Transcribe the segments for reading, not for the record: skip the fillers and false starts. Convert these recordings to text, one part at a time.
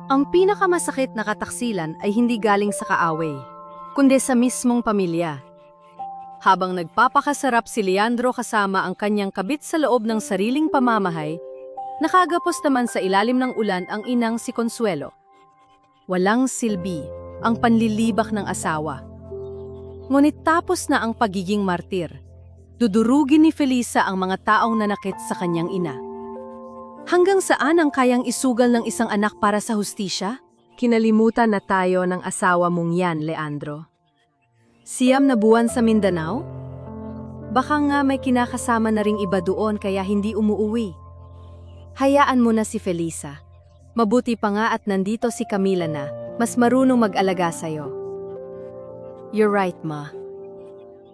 Ang pinakamasakit na kataksilan ay hindi galing sa kaaway, kundi sa mismong pamilya. Habang nagpapakasarap si Leandro kasama ang kanyang kabit sa loob ng sariling pamamahay, nakagapos naman sa ilalim ng ulan ang inang si Consuelo. Walang silbi ang panlilibak ng asawa. Ngunit tapos na ang pagiging martir, dudurugin ni Felisa ang mga taong nanakit sa kanyang ina. Hanggang saan ang kayang isugal ng isang anak para sa hustisya? Kinalimutan na tayo ng asawa mong yan, Leandro. Siyam na buwan sa Mindanao? Baka nga may kinakasama na ring iba doon kaya hindi umuuwi. Hayaan mo na si Felisa. Mabuti pa nga at nandito si Camila na, mas marunong mag-alaga sa'yo. You're right, Ma.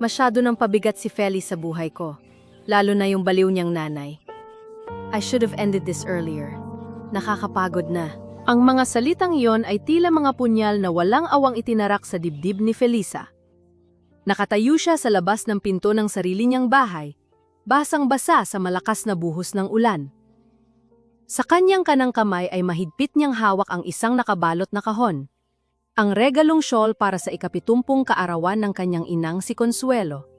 Masyado nang pabigat si Feli sa buhay ko, lalo na yung baliw niyang nanay. I should have ended this earlier. Nakakapagod na. Ang mga salitang iyon ay tila mga punyal na walang awang itinarak sa dibdib ni Felisa. Nakatayo siya sa labas ng pinto ng sarili niyang bahay, basang-basa sa malakas na buhos ng ulan. Sa kanyang kanang kamay ay mahigpit niyang hawak ang isang nakabalot na kahon. Ang regalong shawl para sa ikapitumpung kaarawan ng kanyang inang si Consuelo.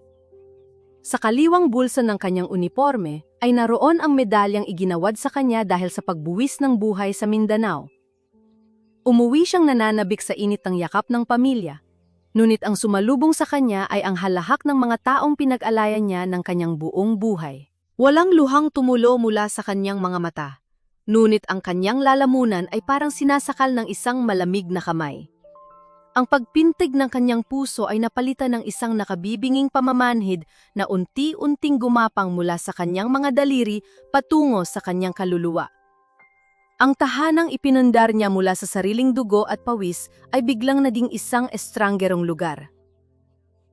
Sa kaliwang bulsa ng kanyang uniforme ay naroon ang medalyang iginawad sa kanya dahil sa pagbuwis ng buhay sa Mindanao. Umuwi siyang nananabik sa init ng yakap ng pamilya, ngunit ang sumalubong sa kanya ay ang halahak ng mga taong pinag-alayan niya ng kanyang buong buhay. Walang luhang tumulo mula sa kanyang mga mata, ngunit ang kanyang lalamunan ay parang sinasakal ng isang malamig na kamay. Ang pagpintig ng kanyang puso ay napalitan ng isang nakabibinging pamamanhid na unti-unting gumapang mula sa kanyang mga daliri patungo sa kanyang kaluluwa. Ang tahanang ipinundar niya mula sa sariling dugo at pawis ay biglang naging isang estrangerong lugar.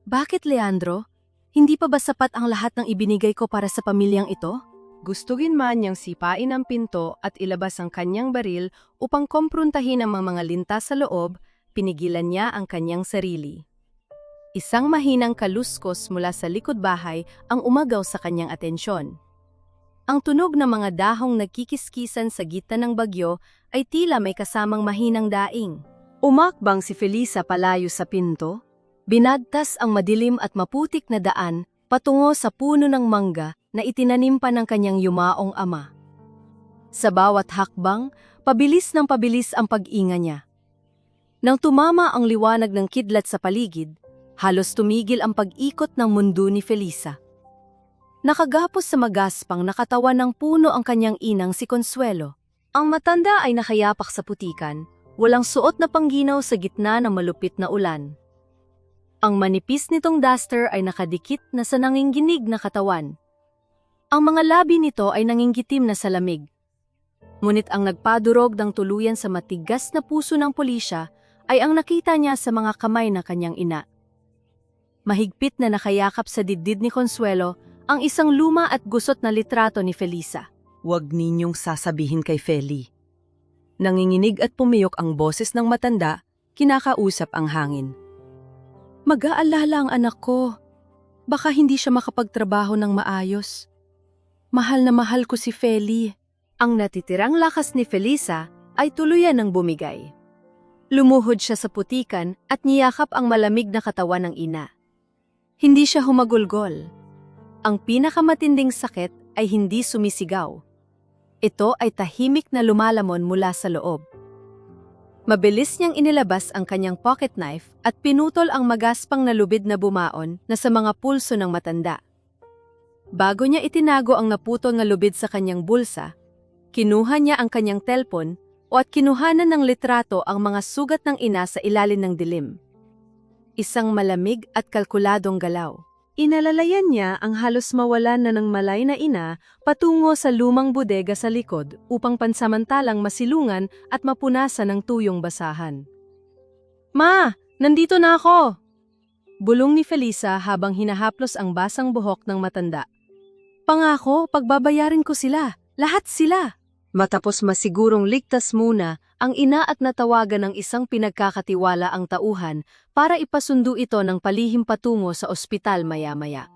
Bakit, Leandro? Hindi pa ba sapat ang lahat ng ibinigay ko para sa pamilyang ito? Gustugin man niyang sipain ang pinto at ilabas ang kanyang baril upang komprontahin ang mga lintas sa loob, pinigilan niya ang kanyang sarili. Isang mahinang kaluskos mula sa likod bahay ang umagaw sa kanyang atensyon. Ang tunog ng mga dahong nagkikiskisan sa gitna ng bagyo ay tila may kasamang mahinang daing. Umakbang si Felisa palayo sa pinto, binagtas ang madilim at maputik na daan patungo sa puno ng mangga na itinanim pa ng kanyang yumaong ama. Sa bawat hakbang, pabilis ng pabilis ang pag-inga niya. Nang tumama ang liwanag ng kidlat sa paligid, halos tumigil ang pag-ikot ng mundo ni Felisa. Nakagapos sa magaspang na katawan ng puno ang kanyang inang si Consuelo. Ang matanda ay nakayapak sa putikan, walang suot na pangginaw sa gitna ng malupit na ulan. Ang manipis nitong duster ay nakadikit na sa nanginginig na katawan. Ang mga labi nito ay nangingitim na sa lamig. Ngunit ang nagpadurog ng tuluyan sa matigas na puso ng pulisya ay ang nakita niya sa mga kamay ng kanyang ina. Mahigpit na nakayakap sa dibdib ni Consuelo ang isang luma at gusot na litrato ni Felisa. Huwag ninyong sasabihin kay Feli. Nanginginig at pumiyok ang boses ng matanda, kinakausap ang hangin. Mag-aalala ang anak ko. Baka hindi siya makapagtrabaho ng maayos. Mahal na mahal ko si Feli. Ang natitirang lakas ni Felisa ay tuluyan ng bumigay. Lumuhod siya sa putikan at niyakap ang malamig na katawan ng ina. Hindi siya humagulgol. Ang pinakamatinding sakit ay hindi sumisigaw. Ito ay tahimik na lumalamon mula sa loob. Mabilis niyang inilabas ang kanyang pocket knife at pinutol ang magaspang na lubid na bumaon na sa mga pulso ng matanda. Bago niya itinago ang naputol na lubid sa kanyang bulsa, kinuha niya ang kanyang telpon o at kinuhanan ng litrato ang mga sugat ng ina sa ilalim ng dilim. Isang malamig at kalkuladong galaw. Inalalayan niya ang halos mawalan na ng malay na ina patungo sa lumang bodega sa likod upang pansamantalang masilungan at mapunasan ng tuyong basahan. Ma, nandito na ako! Bulong ni Felisa habang hinahaplos ang basang buhok ng matanda. Pangako, pagbabayarin ko sila. Lahat sila! Matapos masigurong ligtas muna, ang ina at natawagan ng isang pinagkakatiwala ang tauhan para ipasundo ito ng palihim patungo sa ospital maya-maya.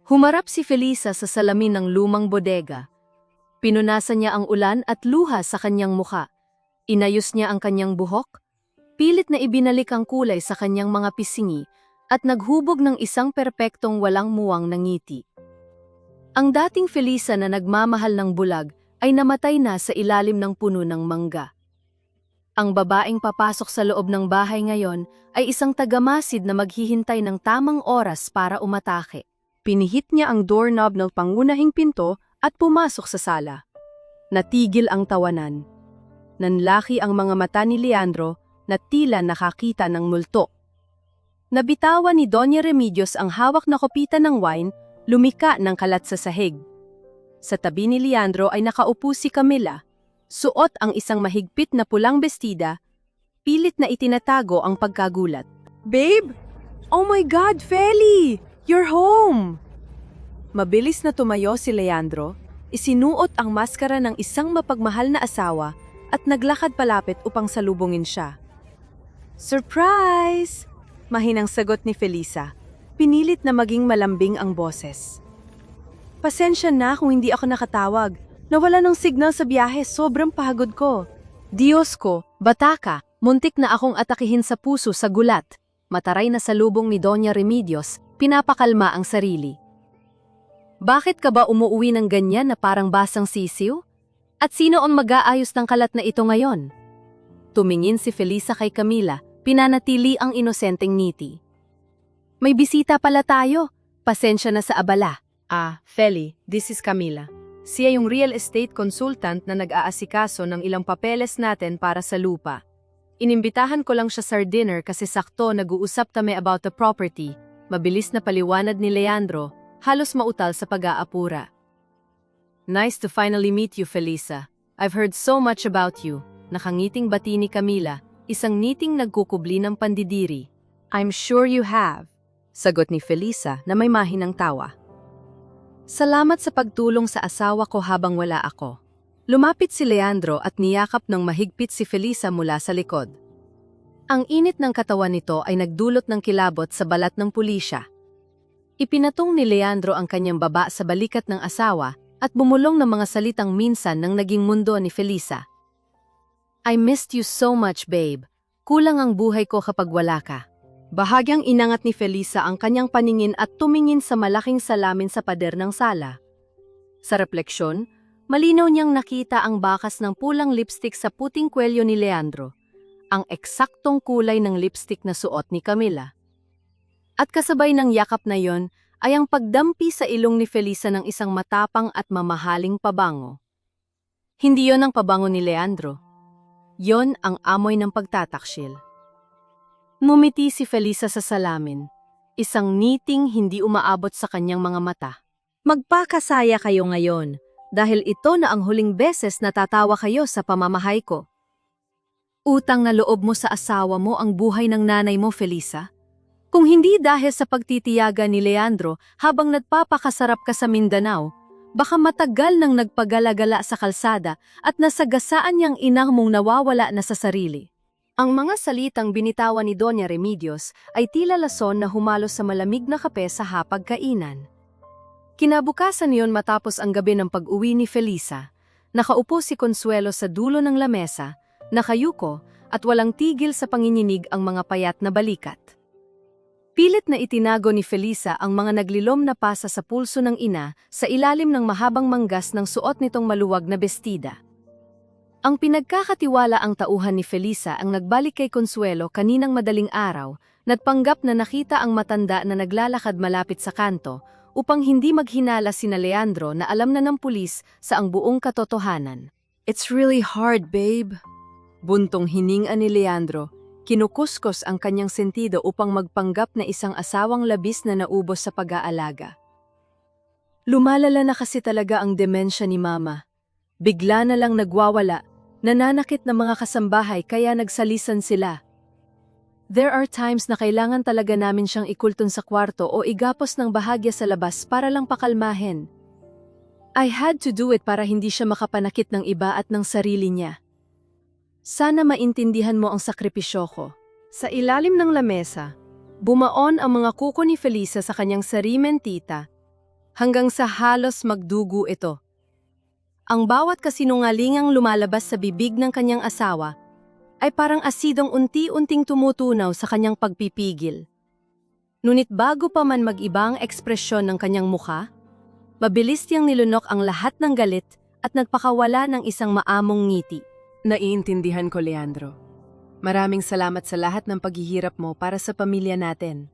Humarap si Felisa sa salamin ng lumang bodega. Pinunasan niya ang ulan at luha sa kanyang muka. Inayos niya ang kanyang buhok, pilit na ibinalik ang kulay sa kanyang mga pisngi at naghubog ng isang perpektong walang muwang na ngiti. Ang dating Felisa na nagmamahal ng bulag ay namatay na sa ilalim ng puno ng mangga. Ang babaeng papasok sa loob ng bahay ngayon ay isang tagamasid na maghihintay ng tamang oras para umatake. Pinihit niya ang doorknob ng pangunahing pinto at pumasok sa sala. Natigil ang tawanan. Nanlaki ang mga mata ni Leandro na tila nakakita ng multo. Nabitawan ni Doña Remedios ang hawak na kopita ng wine, lumika ng kalat sa sahig. Sa tabi ni Leandro ay nakaupo si Camila, suot ang isang mahigpit na pulang bestida, pilit na itinatago ang pagkagulat. Babe! Oh my God, Feli! You're home! Mabilis na tumayo si Leandro, isinuot ang maskara ng isang mapagmahal na asawa at naglakad palapit upang salubungin siya. Surprise! Mahinang sagot ni Felisa. Pinilit na maging malambing ang boses. Pasensya na kung hindi ako nakatawag. Nawala ng signal sa biyahe, sobrang pagod ko. Diyos ko, bata ka, muntik na akong atakihin sa puso sa gulat. Mataray na salubong ni Doña Remedios, pinapakalma ang sarili. Bakit ka ba umuuwi ng ganyan na parang basang sisiw? At sino ang mag-aayos ng kalat na ito ngayon? Tumingin si Felisa kay Camila, pinanatili ang inosenteng ngiti. May bisita pala tayo, pasensya na sa abala. Feli, this is Camila. Siya yung real estate consultant na nag-aasikaso ng ilang papeles natin para sa lupa. Inimbitahan ko lang siya sa dinner kasi sakto nag-uusap kami about the property. Mabilis na paliwanag ni Leandro, halos mautal sa pag-aapura. Nice to finally meet you, Felisa. I've heard so much about you. Nakangiting bati ni Camila, isang ngiting nagkukubli ng pandidiri. I'm sure you have, sagot ni Felisa na may mahinang tawa. Salamat sa pagtulong sa asawa ko habang wala ako. Lumapit si Leandro at niyakap ng mahigpit si Felisa mula sa likod. Ang init ng katawan nito ay nagdulot ng kilabot sa balat ng pulisya. Ipinatong ni Leandro ang kanyang baba sa balikat ng asawa at bumulong ng mga salitang minsan ng naging mundo ni Felisa. I missed you so much, babe. Kulang ang buhay ko kapag wala ka. Bahagyang inangat ni Felisa ang kanyang paningin at tumingin sa malaking salamin sa pader ng sala. Sa refleksyon, malinaw niyang nakita ang bakas ng pulang lipstick sa puting kwelyo ni Leandro, ang eksaktong kulay ng lipstick na suot ni Camila. At kasabay ng yakap na yon ay ang pagdampi sa ilong ni Felisa ng isang matapang at mamahaling pabango. Hindi yon ang pabango ni Leandro. Yon ang amoy ng pagtataksil. Ngumiti si Felisa sa salamin, isang ngiting hindi umaabot sa kanyang mga mata. Magpakasaya kayo ngayon, dahil ito na ang huling beses na tatawa kayo sa pamamahay ko. Utang na loob mo sa asawa mo ang buhay ng nanay mo, Felisa. Kung hindi dahil sa pagtitiyaga ni Leandro habang nagpapakasarap ka sa Mindanao, baka matagal nang nagpagalagala sa kalsada at nasagasaan niyang inang mong nawawala na sa sarili. Ang mga salitang binitawan ni Doña Remedios ay tila lason na humalo sa malamig na kape sa hapag-kainan. Kinabukasan niyon matapos ang gabi ng pag-uwi ni Felisa, nakaupo si Consuelo sa dulo ng lamesa, nakayuko at walang tigil sa panginginig ang mga payat na balikat. Pilit na itinago ni Felisa ang mga naglilom na pasa sa pulso ng ina sa ilalim ng mahabang manggas ng suot nitong maluwag na bestida. Ang pinagkakatiwala ang tauhan ni Felisa ang nagbalik kay Consuelo kaninang madaling araw, nagpanggap na nakita ang matanda na naglalakad malapit sa kanto upang hindi maghinala sina Leandro na alam na ng pulis sa ang buong katotohanan. It's really hard, babe. Buntong hininga ni Leandro, kinukuskos ang kanyang sentido upang magpanggap na isang asawang labis na naubos sa pag-aalaga. Lumalala na kasi talaga ang demensya ni Mama. Bigla na lang nagwawala, nananakit ng mga kasambahay kaya nagsalisan sila. There are times na kailangan talaga namin siyang ikulton sa kwarto o igapos ng bahagya sa labas para lang pakalmahin. I had to do it para hindi siya makapanakit ng iba at ng sarili niya. Sana maintindihan mo ang sakripisyo ko. Sa ilalim ng lamesa, bumaon ang mga kuko ni Felisa sa kanyang sarimentita hanggang sa halos magdugo ito. Ang bawat kasinungalingang lumalabas sa bibig ng kanyang asawa ay parang asidong unti-unting tumutunaw sa kanyang pagpipigil. Ngunit bago pa man mag-iba ang ekspresyon ng kanyang mukha, mabilis niyang nilunok ang lahat ng galit at nagpakawala ng isang maamong ngiti. Naiintindihan ko, Leandro. Maraming salamat sa lahat ng paghihirap mo para sa pamilya natin.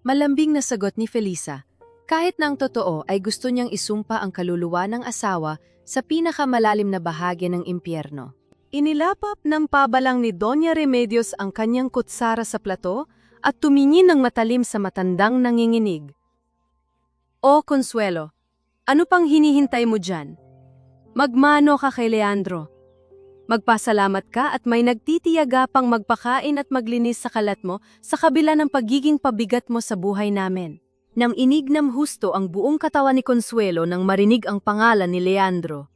Malambing na sagot ni Felisa. Kahit na ang totoo ay gusto niyang isumpa ang kaluluwa ng asawa sa pinakamalalim na bahagi ng impyerno. Inilapap ng pabalang ni Doña Remedios ang kanyang kutsara sa plato at tumingin ng matalim sa matandang nanginginig. O Consuelo, ano pang hinihintay mo dyan? Magmano ka kay Leandro. Magpasalamat ka at may nagtitiyaga pang magpakain at maglinis sa kalat mo sa kabila ng pagiging pabigat mo sa buhay namin. Nang inignam husto ang buong katawan ni Consuelo nang marinig ang pangalan ni Leandro.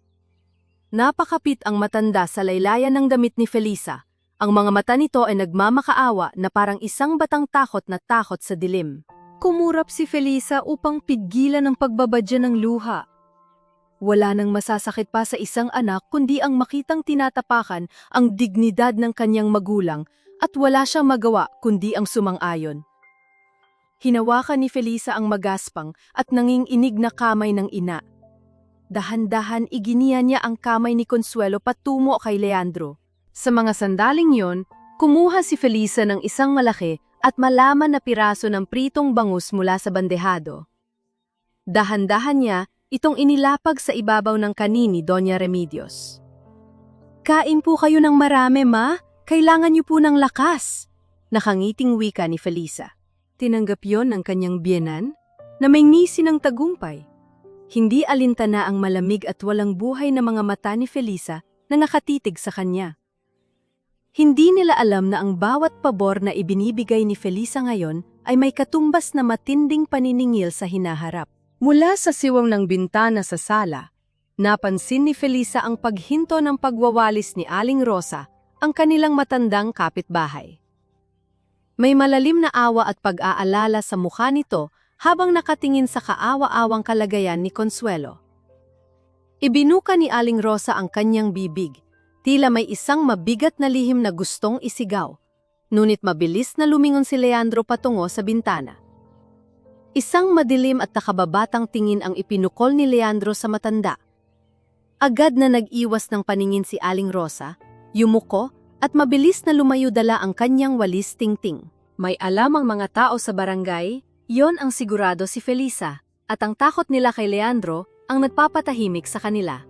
Napakapit ang matanda sa laylayan ng damit ni Felisa. Ang mga mata nito ay nagmamakaawa na parang isang batang takot na takot sa dilim. Kumurap si Felisa upang pigilan ang pagbabadya ng luha. Wala nang masasakit pa sa isang anak kundi ang makitang tinatapakan ang dignidad ng kanyang magulang at wala siyang magawa kundi ang sumang-ayon. Hinawakan ni Felisa ang magaspang at nanginginig na kamay ng ina. Dahan-dahan iginiya niya ang kamay ni Consuelo patungo kay Leandro. Sa mga sandaling yon, kumuha si Felisa ng isang malaki at malaman na piraso ng pritong bangus mula sa bandehado. Dahan-dahan niya itong inilapag sa ibabaw ng kanini Doña Remedios. Kain po kayo ng marami, ma. Kailangan niyo po ng lakas. Nakangiting wika ni Felisa. Tinanggap yon ng kanyang biyenan na may ngisi ng tagumpay. Hindi alintana ang malamig at walang buhay na mga mata ni Felisa na nakatitig sa kanya. Hindi nila alam na ang bawat pabor na ibinibigay ni Felisa ngayon ay may katumbas na matinding paniningil sa hinaharap. Mula sa siwang ng bintana sa sala, napansin ni Felisa ang paghinto ng pagwawalis ni Aling Rosa, ang kanilang matandang kapitbahay. May malalim na awa at pag-aalala sa mukha nito habang nakatingin sa kaawa-awang kalagayan ni Consuelo. Ibinuka ni Aling Rosa ang kanyang bibig, tila may isang mabigat na lihim na gustong isigaw, ngunit mabilis na lumingon si Leandro patungo sa bintana. Isang madilim at nakababatang tingin ang ipinukol ni Leandro sa matanda. Agad na nag-iwas ng paningin si Aling Rosa, yumuko at mabilis na lumayo dala ang kanyang walis tingting. May alam ang mga tao sa barangay, yon ang sigurado si Felisa, at ang takot nila kay Leandro ang nagpapatahimik sa kanila.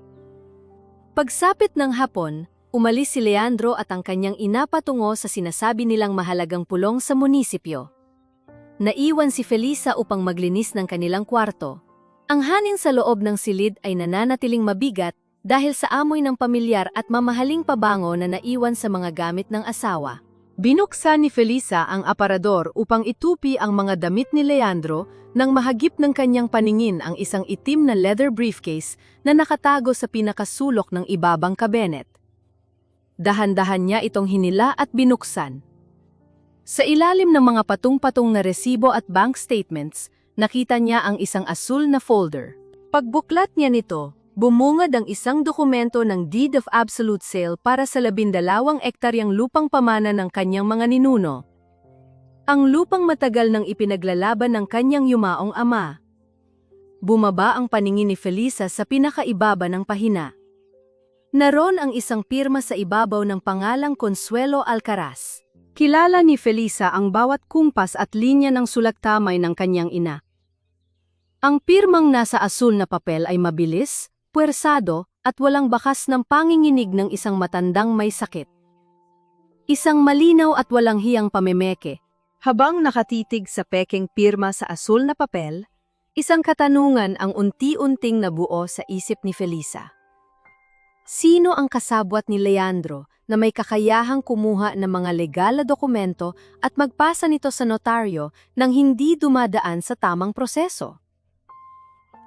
Pagsapit ng hapon, umalis si Leandro at ang kanyang ina patungo sa sinasabi nilang mahalagang pulong sa munisipyo. Naiwan si Felisa upang maglinis ng kanilang kwarto. Ang hangin sa loob ng silid ay nananatiling mabigat dahil sa amoy ng pamilyar at mamahaling pabango na naiwan sa mga gamit ng asawa. Binuksan ni Felisa ang aparador upang itupi ang mga damit ni Leandro nang mahagip ng kanyang paningin ang isang itim na leather briefcase na nakatago sa pinakasulok ng ibabang kabinet. Dahan-dahan niya itong hinila at binuksan. Sa ilalim ng mga patong-patong na resibo at bank statements, nakita niya ang isang asul na folder. Pagbuklat niya nito, bumungad ang isang dokumento ng Deed of Absolute Sale para sa 12 ektaryang lupang pamana ng kanyang mga ninuno. Ang lupang matagal nang ipinaglalaban ng kanyang yumaong ama. Bumaba ang paningin ni Felisa sa pinakaibaba ng pahina. Naroon ang isang pirma sa ibabaw ng pangalang Consuelo Alcaraz. Kilala ni Felisa ang bawat kumpas at linya ng sulagtamay ng kanyang ina. Ang pirmang nasa asul na papel ay mabilis, puwersado, at walang bakas ng panginginig ng isang matandang may sakit. Isang malinaw at walang hiyang pamemeke. Habang nakatitig sa pekeng pirma sa asul na papel, isang katanungan ang unti-unting nabuo sa isip ni Felisa. Sino ang kasabwat ni Leandro na may kakayahang kumuha ng mga legal na dokumento at magpasa nito sa notaryo nang hindi dumadaan sa tamang proseso?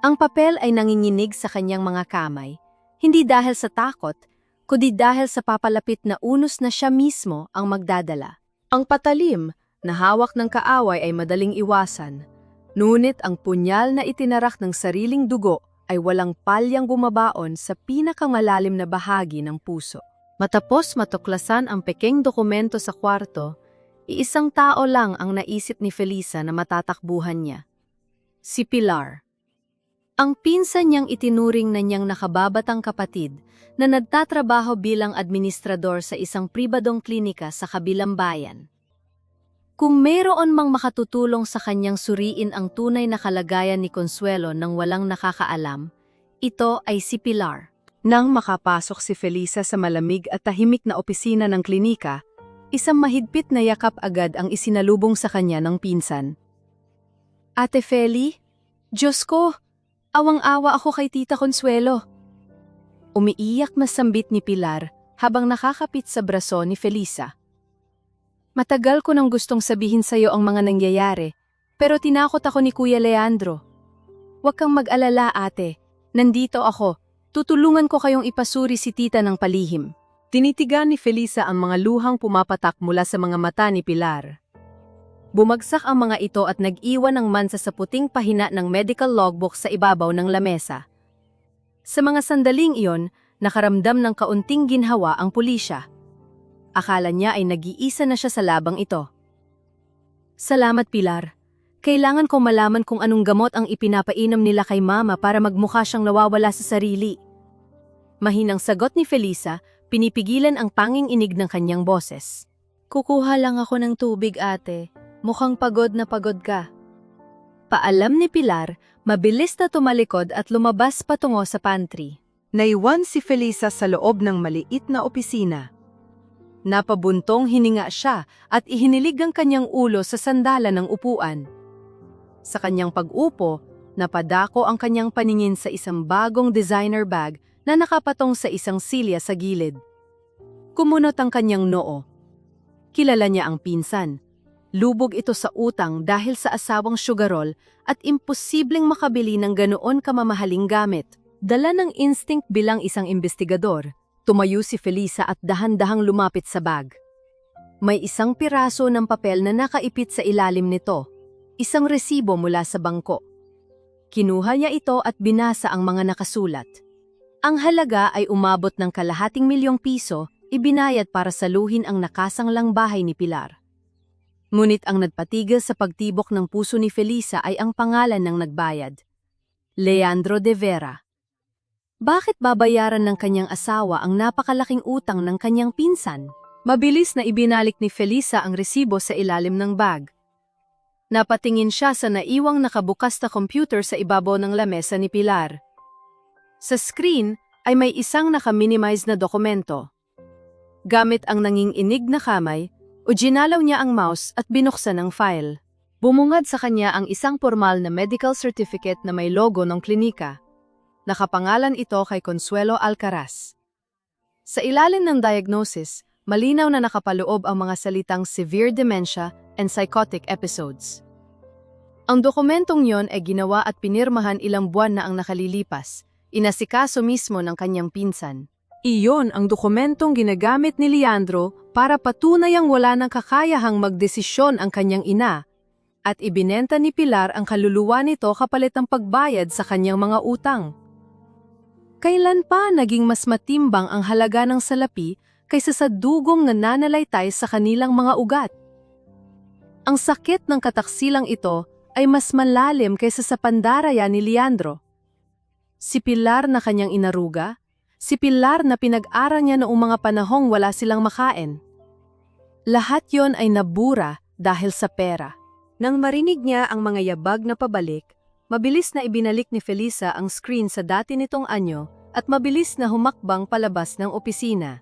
Ang papel ay nanginginig sa kanyang mga kamay, hindi dahil sa takot, kundi dahil sa papalapit na unos na siya mismo ang magdadala. Ang patalim na hawak ng kaaway ay madaling iwasan, ngunit ang punyal na itinarak ng sariling dugo ay walang palyang bumabaon sa pinakamalalim na bahagi ng puso. Matapos matuklasan ang pekeng dokumento sa kwarto, iisang tao lang ang naisip ni Felisa na matatakbuhan niya. Si Pilar. Ang pinsan niyang itinuring na niyang nakababatang kapatid na nagtatrabaho bilang administrador sa isang pribadong klinika sa kabilang bayan. Kung mayroon mang makatutulong sa kanyang suriin ang tunay na kalagayan ni Consuelo nang walang nakakaalam, ito ay si Pilar. Nang makapasok si Felisa sa malamig at tahimik na opisina ng klinika, isang mahigpit na yakap agad ang isinalubong sa kanya ng pinsan. Ate Feli, Diyos ko, awang-awa ako kay Tita Consuelo. Umiiyak na sambit ni Pilar habang nakakapit sa braso ni Felisa. Matagal ko nang gustong sabihin sa'yo ang mga nangyayari, pero tinakot ako ni Kuya Leandro. Huwag kang mag-alala, ate. Nandito ako. Tutulungan ko kayong ipasuri si tita ng palihim. Tinitigan ni Felisa ang mga luhang pumapatak mula sa mga mata ni Pilar. Bumagsak ang mga ito at nag-iwan ng mansa sa puting pahina ng medical logbook sa ibabaw ng lamesa. Sa mga sandaling iyon, nakaramdam ng kaunting ginhawa ang pulisya. Akala niya ay nag-iisa na siya sa labang ito. Salamat, Pilar. Kailangan kong malaman kung anong gamot ang ipinapainom nila kay Mama para magmukha siyang nawawala sa sarili. Mahinang sagot ni Felisa, pinipigilan ang panging inig ng kanyang boses. Kukuha lang ako ng tubig, ate. Mukhang pagod na pagod ka. Paalam ni Pilar, mabilis na tumalikod at lumabas patungo sa pantry. Naiwan si Felisa sa loob ng maliit na opisina. Napabuntong hininga siya at ihinilig ang kanyang ulo sa sandalan ng upuan. Sa kanyang pag-upo, napadako ang kanyang paningin sa isang bagong designer bag na nakapatong sa isang silya sa gilid. Kumunot ang kanyang noo. Kilala niya ang pinsan. Lubog ito sa utang dahil sa asawang sugarol at imposibleng makabili ng ganoon kamamahaling gamit. Dala ng instinct bilang isang investigador, tumayo si Felisa at dahan-dahang lumapit sa bag. May isang piraso ng papel na nakaipit sa ilalim nito. Isang resibo mula sa bangko. Kinuha niya ito at binasa ang mga nakasulat. Ang halaga ay umabot ng ₱250,000, ibinayad para saluhin ang nakasanglang bahay ni Pilar. Ngunit ang nagpatigil sa pagtibok ng puso ni Felisa ay ang pangalan ng nagbayad. Leandro de Vera. Bakit babayaran ng kanyang asawa ang napakalaking utang ng kanyang pinsan? Mabilis na ibinalik ni Felisa ang resibo sa ilalim ng bag. Napatingin siya sa naiwang nakabukas na computer sa ibabaw ng lamesa ni Pilar. Sa screen ay may isang naka-minimize na dokumento. Gamit ang nanginginig na kamay, ginalaw niya ang mouse at binuksan ang file. Bumungad sa kanya ang isang formal na medical certificate na may logo ng klinika. Nakapangalan ito kay Consuelo Alcaraz. Sa ilalim ng diagnosis, malinaw na nakapaloob ang mga salitang severe dementia and psychotic episodes. Ang dokumentong yon ay ginawa at pinirmahan ilang buwan na ang nakalilipas, inasikaso mismo ng kanyang pinsan. Iyon ang dokumentong ginagamit ni Leandro para patunayang wala ng kakayahang magdesisyon ang kanyang ina, at ibinenta ni Pilar ang kaluluwa nito kapalit ng pagbayad sa kanyang mga utang. Kailan pa naging mas matimbang ang halaga ng salapi kaysa sa dugong na nananalaytay sa kanilang mga ugat? Ang sakit ng kataksilang ito ay mas malalim kaysa sa pandaraya ni Leandro. Si Pilar na kanyang inaruga, si Pilar na pinag-aral niya noong mga panahong wala silang makain. Lahat yon ay nabura dahil sa pera. Nang marinig niya ang mga yabag na pabalik, mabilis na ibinalik ni Felisa ang screen sa dati nitong anyo at mabilis na humakbang palabas ng opisina.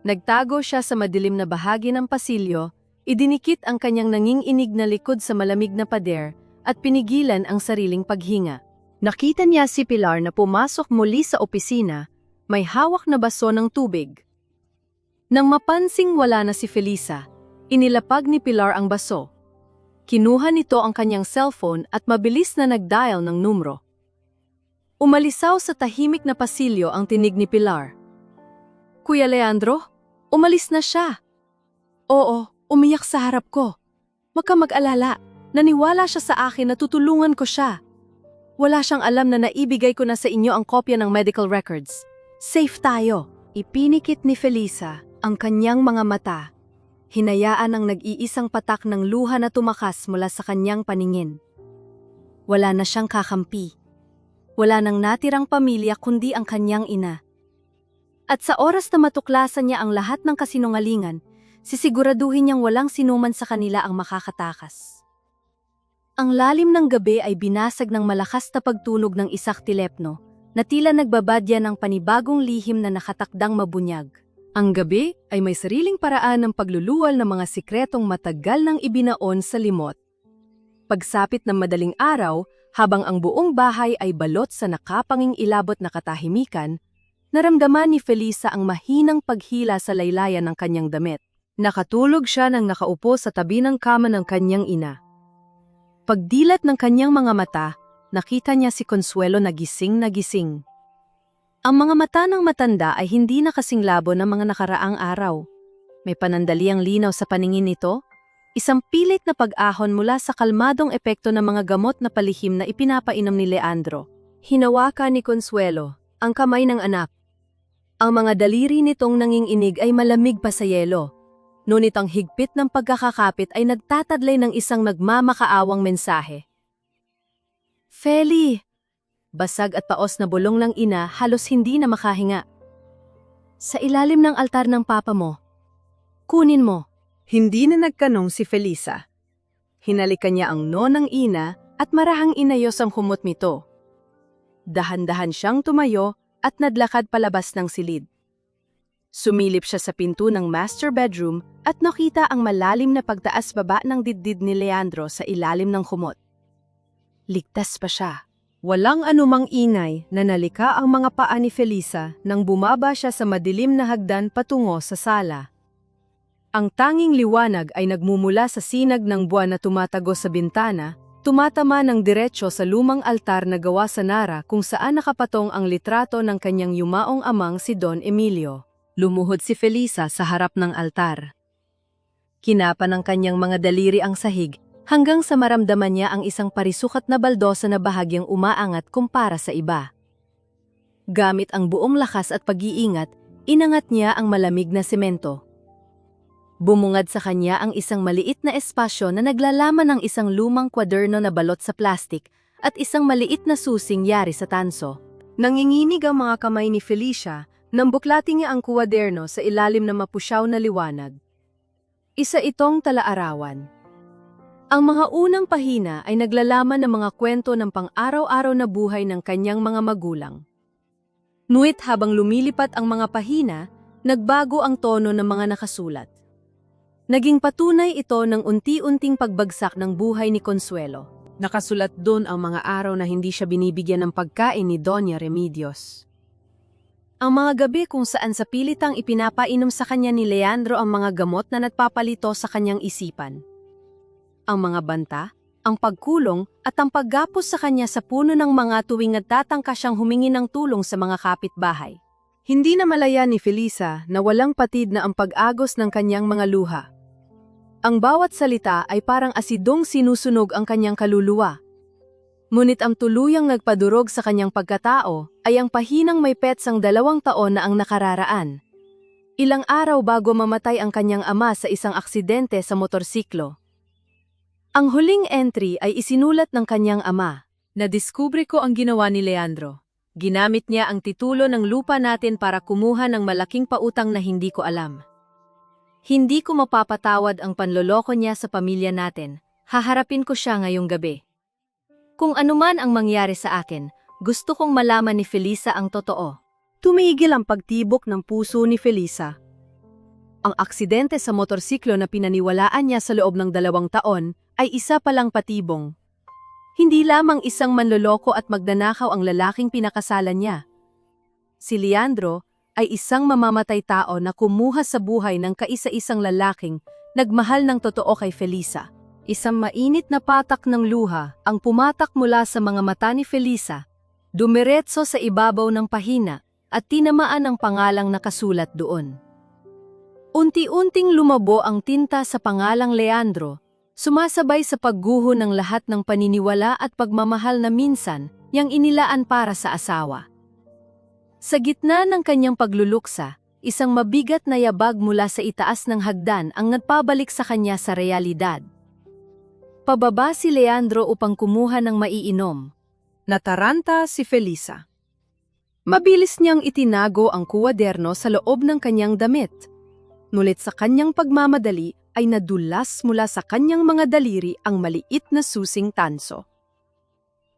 Nagtago siya sa madilim na bahagi ng pasilyo, idinikit ang kanyang nanginginig na likod sa malamig na pader at pinigilan ang sariling paghinga. Nakita niya si Pilar na pumasok muli sa opisina, may hawak na baso ng tubig. Nang mapansing wala na si Felisa, inilapag ni Pilar ang baso. Kinuha nito ang kanyang cellphone at mabilis na nag-dial ng numero. Umalisaw sa tahimik na pasilyo ang tinig ni Pilar. Kuya Leandro, umalis na siya. Oo, umiyak sa harap ko. Huwag ka mag-alala, naniwala siya sa akin na tutulungan ko siya. Wala siyang alam na naibigay ko na sa inyo ang kopya ng medical records. Safe tayo. Ipinikit ni Felisa ang kanyang mga mata. Hinayaan ang nag-iisang patak ng luha na tumakas mula sa kanyang paningin. Wala na siyang kakampi. Wala nang natirang pamilya kundi ang kanyang ina. At sa oras na matuklasan niya ang lahat ng kasinungalingan, sisiguraduhin niyang walang sinuman sa kanila ang makakatakas. Ang lalim ng gabi ay binasag ng malakas na pagtunog ng isak telepno na tila nagbabadya ng panibagong lihim na nakatakdang mabunyag. Ang gabi ay may sariling paraan ng pagluluwal ng mga sikretong matagal nang ibinaon sa limot. Pagsapit ng madaling araw, habang ang buong bahay ay balot sa nakapanging ilabot na katahimikan, naramdaman ni Felisa ang mahinang paghila sa laylayan ng kanyang damit. Nakatulog siya nang nakaupo sa tabi ng kama ng kanyang ina. Pagdilat ng kanyang mga mata, nakita niya si Consuelo na gising na gising. Ang mga mata ng matanda ay hindi na kasing labo ng mga nakaraang araw. May panandaliang linaw sa paningin nito, isang pilit na pag-ahon mula sa kalmadong epekto ng mga gamot na palihim na ipinapainom ni Leandro. Hinawakan ni Consuelo ang kamay ng anak. Ang mga daliri nitong nanginginig ay malamig pa sa yelo. Ngunit ang higpit ng pagkakakapit ay nagtatadlay ng isang nagmamakaawang mensahe. Feli! Basag at paos na bulong ng ina, halos hindi na makahinga. Sa ilalim ng altar ng papa mo. Kunin mo. Hindi na nagkanong si Felisa. Hinalikan niya ang no ng ina at marahang inayos ang humot nito. Dahan-dahan siyang tumayo at nadlakad palabas ng silid. Sumilip siya sa pinto ng master bedroom at nakita ang malalim na pagtaas-baba ng dibdib ni Leandro sa ilalim ng humot. Ligtas pa siya. Walang anumang ingay na nalika ang mga paa ni Felisa nang bumaba siya sa madilim na hagdan patungo sa sala. Ang tanging liwanag ay nagmumula sa sinag ng buwan na tumatago sa bintana, tumatama ng diretsyo sa lumang altar na gawa sa Nara kung saan nakapatong ang litrato ng kanyang yumaong amang si Don Emilio. Lumuhod si Felisa sa harap ng altar. Kinapa ng kanyang mga daliri ang sahig hanggang sa maramdaman niya ang isang parisukat na baldosa na bahagyang umaangat kumpara sa iba. Gamit ang buong lakas at pag-iingat, inangat niya ang malamig na semento. Bumungad sa kanya ang isang maliit na espasyo na naglalaman ng isang lumang kwaderno na balot sa plastik at isang maliit na susing yari sa tanso. Nanginginig ang mga kamay ni Felicia nang buklatin niya ang kwaderno sa ilalim ng mapusyaw na liwanag. Isa itong talaarawan. Ang mga unang pahina ay naglalaman ng mga kwento ng pang-araw-araw na buhay ng kanyang mga magulang. Ngunit habang lumilipat ang mga pahina, nagbago ang tono ng mga nakasulat. Naging patunay ito ng unti-unting pagbagsak ng buhay ni Consuelo. Nakasulat doon ang mga araw na hindi siya binibigyan ng pagkain ni Doña Remedios. Ang mga gabi kung saan sa pilitang ipinapainom sa kanya ni Leandro ang mga gamot na nagpapalito sa kanyang isipan. Ang mga banta, ang pagkulong at ang paggapos sa kanya sa puno ng mga tuwing nagtatangka siyang humingi ng tulong sa mga kapitbahay. Hindi na malaya ni Felisa na walang patid na ang pag-agos ng kanyang mga luha. Ang bawat salita ay parang asidong sinusunog ang kanyang kaluluwa. Ngunit ang tuluyang nagpadurog sa kanyang pagkatao ay ang pahinang may petsang 2 taon na ang nakararaan. Ilang araw bago mamatay ang kanyang ama sa isang aksidente sa motorsiklo. Ang huling entry ay isinulat ng kanyang ama. Nadiskubre ko ang ginawa ni Leandro. Ginamit niya ang titulo ng lupa natin para kumuha ng malaking pautang na hindi ko alam. Hindi ko mapapatawad ang panloloko niya sa pamilya natin. Haharapin ko siya ngayong gabi. Kung anuman ang mangyari sa akin, gusto kong malaman ni Felisa ang totoo. Tumigil ang pagtibok ng puso ni Felisa. Ang aksidente sa motorsiklo na pinaniwalaan niya sa loob ng 2 taon ay isa palang patibong. Hindi lamang isang manloloko at magnanakaw ang lalaking pinakasalan niya. Si Leandro ay isang mamamatay tao na kumuha sa buhay ng kaisa-isang lalaking nagmahal ng totoo kay Felisa. Isang mainit na patak ng luha ang pumatak mula sa mga mata ni Felisa, dumiretso sa ibabaw ng pahina at tinamaan ang pangalang nakasulat doon. Unti-unting lumabo ang tinta sa pangalang Leandro, sumasabay sa pagguho ng lahat ng paniniwala at pagmamahal na minsan yang inilaan para sa asawa. Sa gitna ng kanyang pagluluksa, isang mabigat na yabag mula sa itaas ng hagdan ang nagpabalik sa kanya sa realidad. Pababa si Leandro upang kumuha ng maiinom. Nataranta si Felisa. Mabilis niyang itinago ang kuwaderno sa loob ng kanyang damit. Nulit sa kanyang pagmamadali ay nadulas mula sa kanyang mga daliri ang maliit na susing tanso.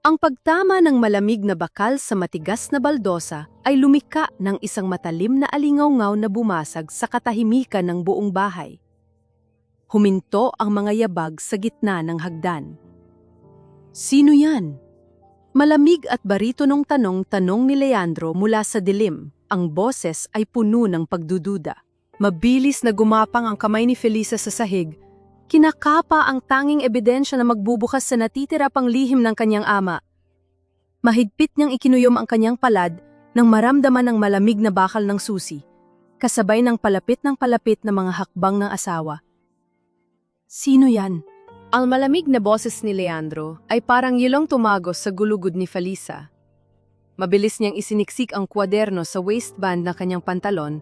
Ang pagtama ng malamig na bakal sa matigas na baldosa ay lumika ng isang matalim na alingawngaw na bumasag sa katahimikan ng buong bahay. Huminto ang mga yabag sa gitna ng hagdan. Sino yan? Malamig at baritonong tanong ni Leandro mula sa dilim. Ang boses ay puno ng pagdududa. Mabilis na gumapang ang kamay ni Felisa sa sahig. Kinakapa ang tanging ebidensya na magbubukas sa natitira pang lihim ng kanyang ama. Mahigpit niyang ikinuyom ang kanyang palad nang maramdaman ng malamig na bakal ng susi, kasabay ng palapit na mga hakbang ng asawa. Sino yan? Ang malamig na boses ni Leandro ay parang yulong tumagos sa gulugod ni Felisa. Mabilis niyang isiniksik ang kwaderno sa waistband ng kanyang pantalon,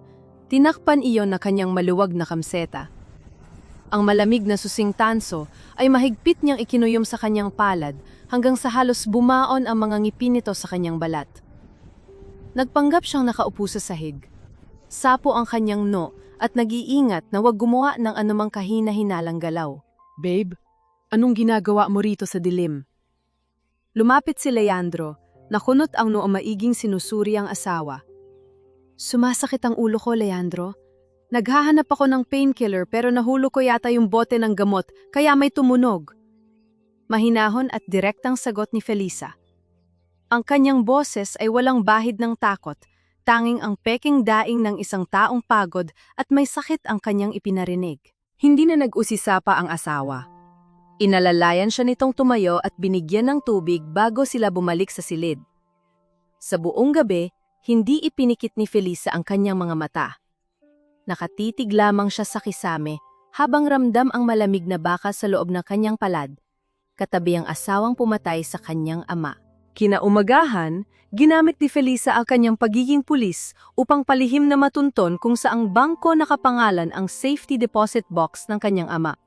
tinakpan iyon na kanyang maluwag na kamseta. Ang malamig na susing tanso ay mahigpit niyang ikinuyom sa kanyang palad hanggang sa halos bumaon ang mga ngipin nito sa kanyang balat. Nagpanggap siyang nakaupo sa sahig. Sapo ang kanyang no at nag-iingat na huwag gumawa ng anumang kahina-hinalang galaw. Babe, anong ginagawa mo rito sa dilim? Lumapit si Leandro, nakunot ang noong maiging sinusuri ang asawa. Sumasakit ang ulo ko, Leandro. Naghahanap ako ng painkiller pero nahulog ko yata yung bote ng gamot kaya may tumunog. Mahinahon at direktang sagot ni Felisa. Ang kanyang boses ay walang bahid ng takot, tanging ang peking daing ng isang taong pagod at may sakit ang kanyang ipinarinig. Hindi na nag-usisa pa ang asawa. Inalalayan siya nitong tumayo at binigyan ng tubig bago sila bumalik sa silid. Sa buong gabi, hindi ipinikit ni Felisa ang kanyang mga mata. Nakatitig lamang siya sa kisame habang ramdam ang malamig na bakal sa loob ng kanyang palad, katabi ang asawang pumatay sa kanyang ama. Kinaumagahan, ginamit ni Felisa ang kanyang pagiging pulis upang palihim na matunton kung saang bangko nakapangalan ang safety deposit box ng kanyang ama.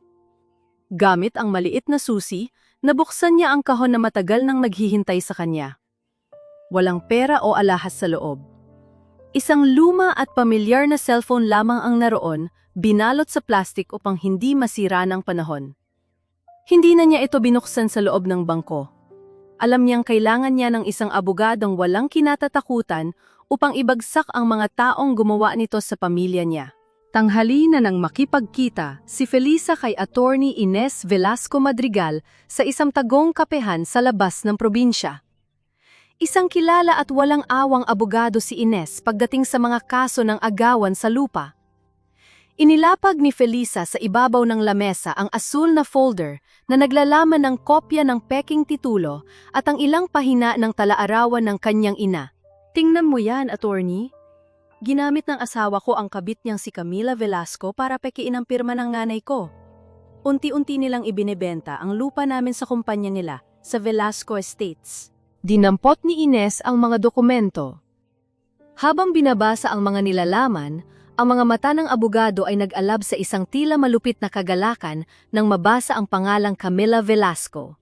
Gamit ang maliit na susi, nabuksan niya ang kahon na matagal nang naghihintay sa kanya. Walang pera o alahas sa loob. Isang luma at pamilyar na cellphone lamang ang naroon, binalot sa plastik upang hindi masira ng panahon. Hindi na niya ito binuksan sa loob ng bangko. Alam niyang kailangan niya ng isang abogadong walang kinatatakutan upang ibagsak ang mga taong gumawa nito sa pamilya niya. Tanghali na nang makipagkita si Felisa kay Attorney Ines Velasco Madrigal sa isang tagong kapehan sa labas ng probinsya. Isang kilala at walang awang abogado si Ines pagdating sa mga kaso ng agawan sa lupa. Inilapag ni Felisa sa ibabaw ng lamesa ang asul na folder na naglalaman ng kopya ng peking titulo at ang ilang pahina ng talaarawan ng kanyang ina. Tingnan mo yan, attorney. Ginamit ng asawa ko ang kabit niyang si Camila Velasco para pekiin ang pirma ng nanay ko. Unti-unti nilang ibinebenta ang lupa namin sa kumpanya nila, sa Velasco Estates. Dinampot ni Ines ang mga dokumento. Habang binabasa ang mga nilalaman, ang mga mata ng abogado ay nag-alab sa isang tila malupit na kagalakan nang mabasa ang pangalang Camila Velasco.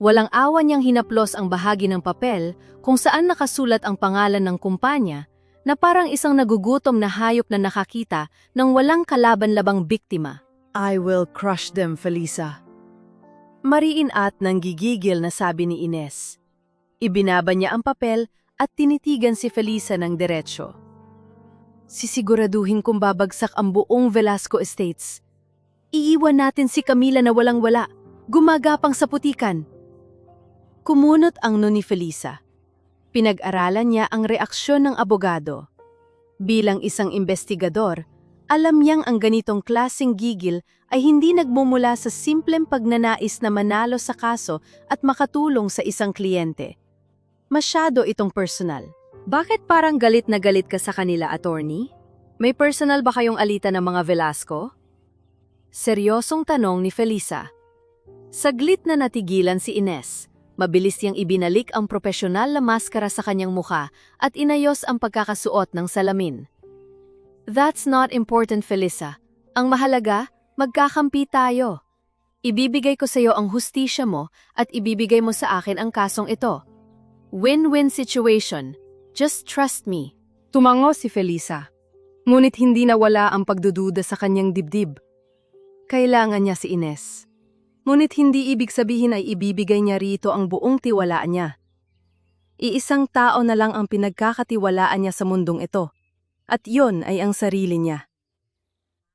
Walang awa niyang hinaplos ang bahagi ng papel kung saan nakasulat ang pangalan ng kumpanya na parang isang nagugutom na hayop na nakakita ng walang kalaban-labang biktima. I will crush them, Felisa. Mariin at nanggigigil na sabi ni Ines. Ibinaba niya ang papel at tinitigan si Felisa ng diretsyo. Sisiguraduhin kong babagsak ang buong Velasco Estates. Iiwan natin si Camila na walang-wala, gumagapang sa putikan. Kumunot ang no ni Felisa. Pinag-aralan niya ang reaksyon ng abogado. Bilang isang investigador, alam niyang ang ganitong klaseng gigil ay hindi nagmumula sa simpleng pagnanais na manalo sa kaso at makatulong sa isang kliyente. Masyado itong personal. Bakit parang galit na galit ka sa kanila, attorney? May personal ba kayong alitan ng mga Velasco? Seryosong tanong ni Felisa. Saglit na natigilan si Ines, Mabilis niyang ibinalik ang propesyonal na maskara sa kanyang mukha at inayos ang pagkakasuot ng salamin. That's not important, Felisa. Ang mahalaga, magkakampi tayo. Ibibigay ko sa iyo ang hustisya mo at ibibigay mo sa akin ang kasong ito. Win-win situation. Just trust me. Tumango si Felisa. Ngunit hindi nawala ang pagdududa sa kanyang dibdib. Kailangan niya si Ines. Ngunit hindi ibig sabihin ay ibibigay niya rito ang buong tiwalaan niya. Iisang tao na lang ang pinagkakatiwalaan niya sa mundong ito. At yon ay ang sarili niya.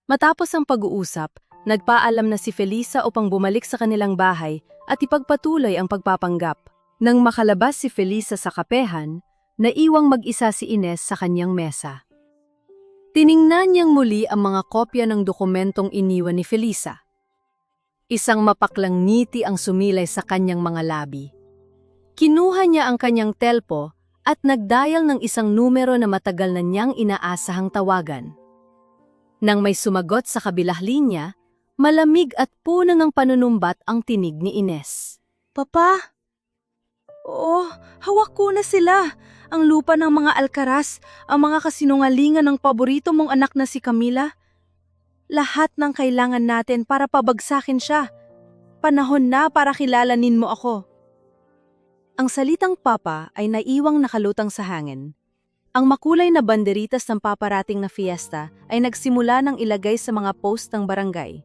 Matapos ang pag-uusap, nagpaalam na si Felisa upang bumalik sa kanilang bahay at ipagpatuloy ang pagpapanggap. Nang makalabas si Felisa sa kapehan, naiwang mag-isa si Ines sa kanyang mesa. Tiningnan niyang muli ang mga kopya ng dokumentong iniwan ni Felisa. Isang mapaklang ngiti ang sumilay sa kanyang mga labi. Kinuha niya ang kanyang telpo at nagdial ng isang numero na matagal na niyang inaasahang tawagan. Nang may sumagot sa kabilang linya, malamig at punang ang panunumbat ang tinig ni Ines. Papa? Oo, hawak ko na sila. Ang lupa ng mga Alcaraz, ang mga kasinungalingan ng paborito mong anak na si Camila. Lahat ng kailangan natin para pabagsakin siya. Panahon na para kilalanin mo ako. Ang salitang papa ay naiwang nakalutang sa hangin. Ang makulay na banderitas ng paparating na fiesta ay nagsimula ng ilagay sa mga post ng barangay.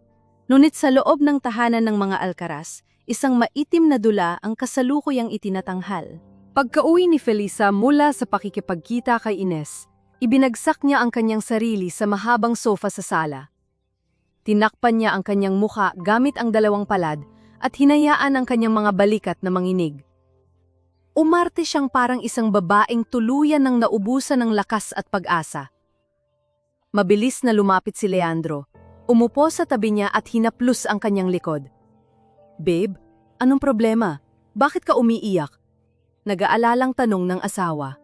Ngunit sa loob ng tahanan ng mga Alcaraz, isang maitim na dula ang kasalukuyang itinatanghal. Pagka-uwi ni Felisa mula sa pakikipagkita kay Ines, ibinagsak niya ang kanyang sarili sa mahabang sofa sa sala. Tinakpan niya ang kanyang mukha gamit ang dalawang palad at hinayaan ang kanyang mga balikat na manginig. Umarte siyang parang isang babaeng tuluyan ng naubusan ng lakas at pag-asa. Mabilis na lumapit si Leandro. Umupo sa tabi niya at hinaplos ang kanyang likod. "Babe, anong problema? Bakit ka umiiyak?" Nag-aalalang tanong ng asawa.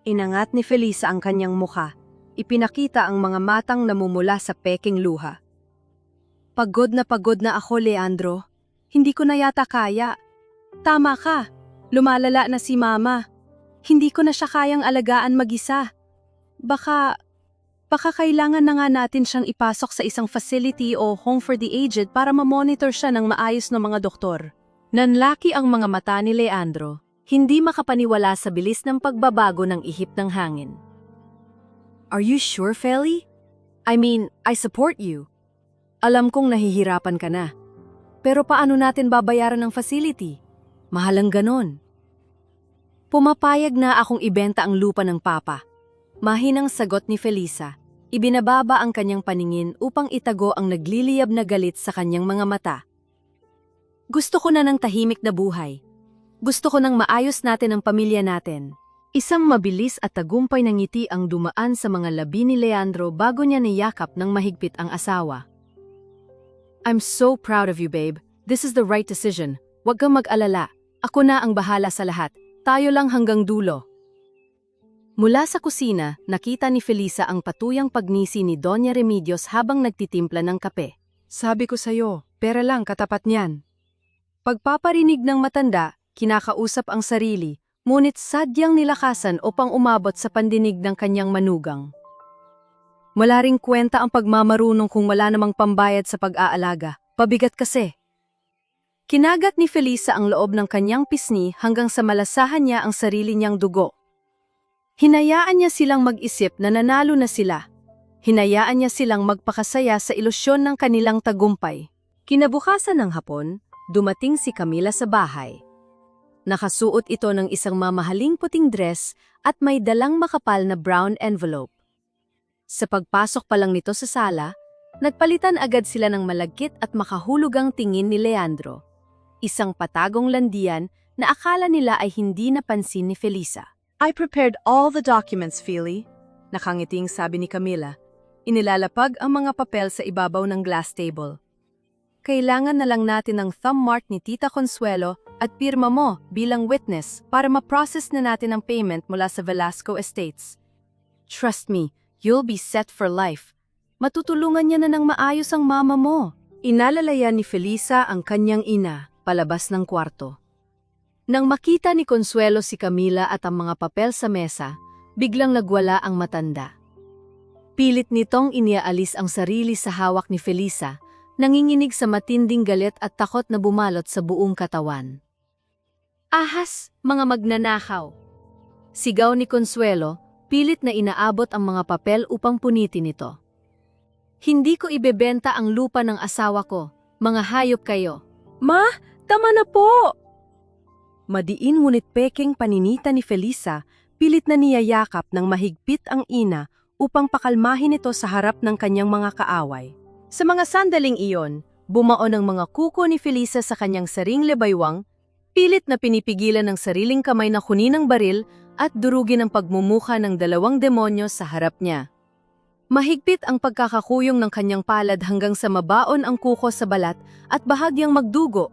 Inangat ni Felisa ang kanyang mukha. Ipinakita ang mga matang namumula sa peking luha. Pagod na ako, Leandro. Hindi ko na yata kaya. Tama ka. Lumalala na si Mama. Hindi ko na siya kayang alagaan mag-isa. Baka kailangan na nga natin siyang ipasok sa isang facility o home for the aged para ma-monitor siya ng maayos ng mga doktor. Nanlaki ang mga mata ni Leandro, hindi makapaniwala sa bilis ng pagbabago ng ihip ng hangin. "Are you sure, Feli? I mean, I support you. Alam kong nahihirapan ka na. Pero paano natin babayaran ng facility? Mahalang ganon." "Pumapayag na akong ibenta ang lupa ng papa." Mahinang sagot ni Felisa. Ibinababa ang kanyang paningin upang itago ang nagliliyab na galit sa kanyang mga mata. "Gusto ko na ng tahimik na buhay. Gusto ko nang maayos natin ang pamilya natin." Isang mabilis at tagumpay na ngiti ang dumaan sa mga labi ni Leandro bago niya niyakap ng mahigpit ang asawa. "I'm so proud of you, babe. This is the right decision. Huwag kang mag-alala. Ako na ang bahala sa lahat. Tayo lang hanggang dulo." Mula sa kusina, nakita ni Felisa ang patuyang pagnisi ni Doña Remedios habang nagtitimpla ng kape. "Sabi ko sa'yo, pera lang katapat niyan." Pagpaparinig ng matanda, kinakausap ang sarili, ngunit sadyang nilakasan upang umabot sa pandinig ng kanyang manugang. Wala ring kwenta ang pagmamarunong kung wala namang pambayad sa pag-aalaga. Pabigat kasi. Kinagat ni Felisa ang loob ng kanyang pisngi hanggang sa malasahan niya ang sarili niyang dugo. Hinayaan niya silang mag-isip na nanalo na sila. Hinayaan niya silang magpakasaya sa ilusyon ng kanilang tagumpay. Kinabukasan ng hapon, dumating si Camila sa bahay. Nakasuot ito ng isang mamahaling puting dress at may dalang makapal na brown envelope. Sa pagpasok pa lang nito sa sala, nagpalitan agad sila ng malagkit at makahulugang tingin ni Leandro. Isang patagong landian na akala nila ay hindi napansin ni Felisa. "I prepared all the documents, Feli," nakangiting sabi ni Camila. Inilalapag ang mga papel sa ibabaw ng glass table. "Kailangan na lang natin ng thumb mark ni Tita Consuelo at pirma mo bilang witness para ma-process na natin ang payment mula sa Velasco Estates. Trust me, you'll be set for life. Matutulungan niya na ng maayos ang mama mo." Inalalayan ni Felisa ang kanyang ina palabas ng kwarto. Nang makita ni Consuelo si Camila at ang mga papel sa mesa, biglang nagwala ang matanda. Pilit nitong iniaalis ang sarili sa hawak ni Felisa, nanginginig sa matinding galit at takot na bumalot sa buong katawan. Ahas, mga magnanakaw! Sigaw ni Consuelo, pilit na inaabot ang mga papel upang punitin ito. Hindi ko ibebenta ang lupa ng asawa ko, mga hayop kayo. Ma, tama na po! Madiin ngunit peking paninita ni Felisa, pilit na niyayakap ng mahigpit ang ina upang pakalmahin ito sa harap ng kanyang mga kaaway. Sa mga sandaling iyon, bumaon ang mga kuko ni Felisa sa kanyang saring lebaywang, pilit na pinipigilan ng sariling kamay na kunin ang baril at durugin ang pagmumukha ng dalawang demonyo sa harap niya. Mahigpit ang pagkakakuyong ng kanyang palad hanggang sa mabaon ang kuko sa balat at bahagyang magdugo,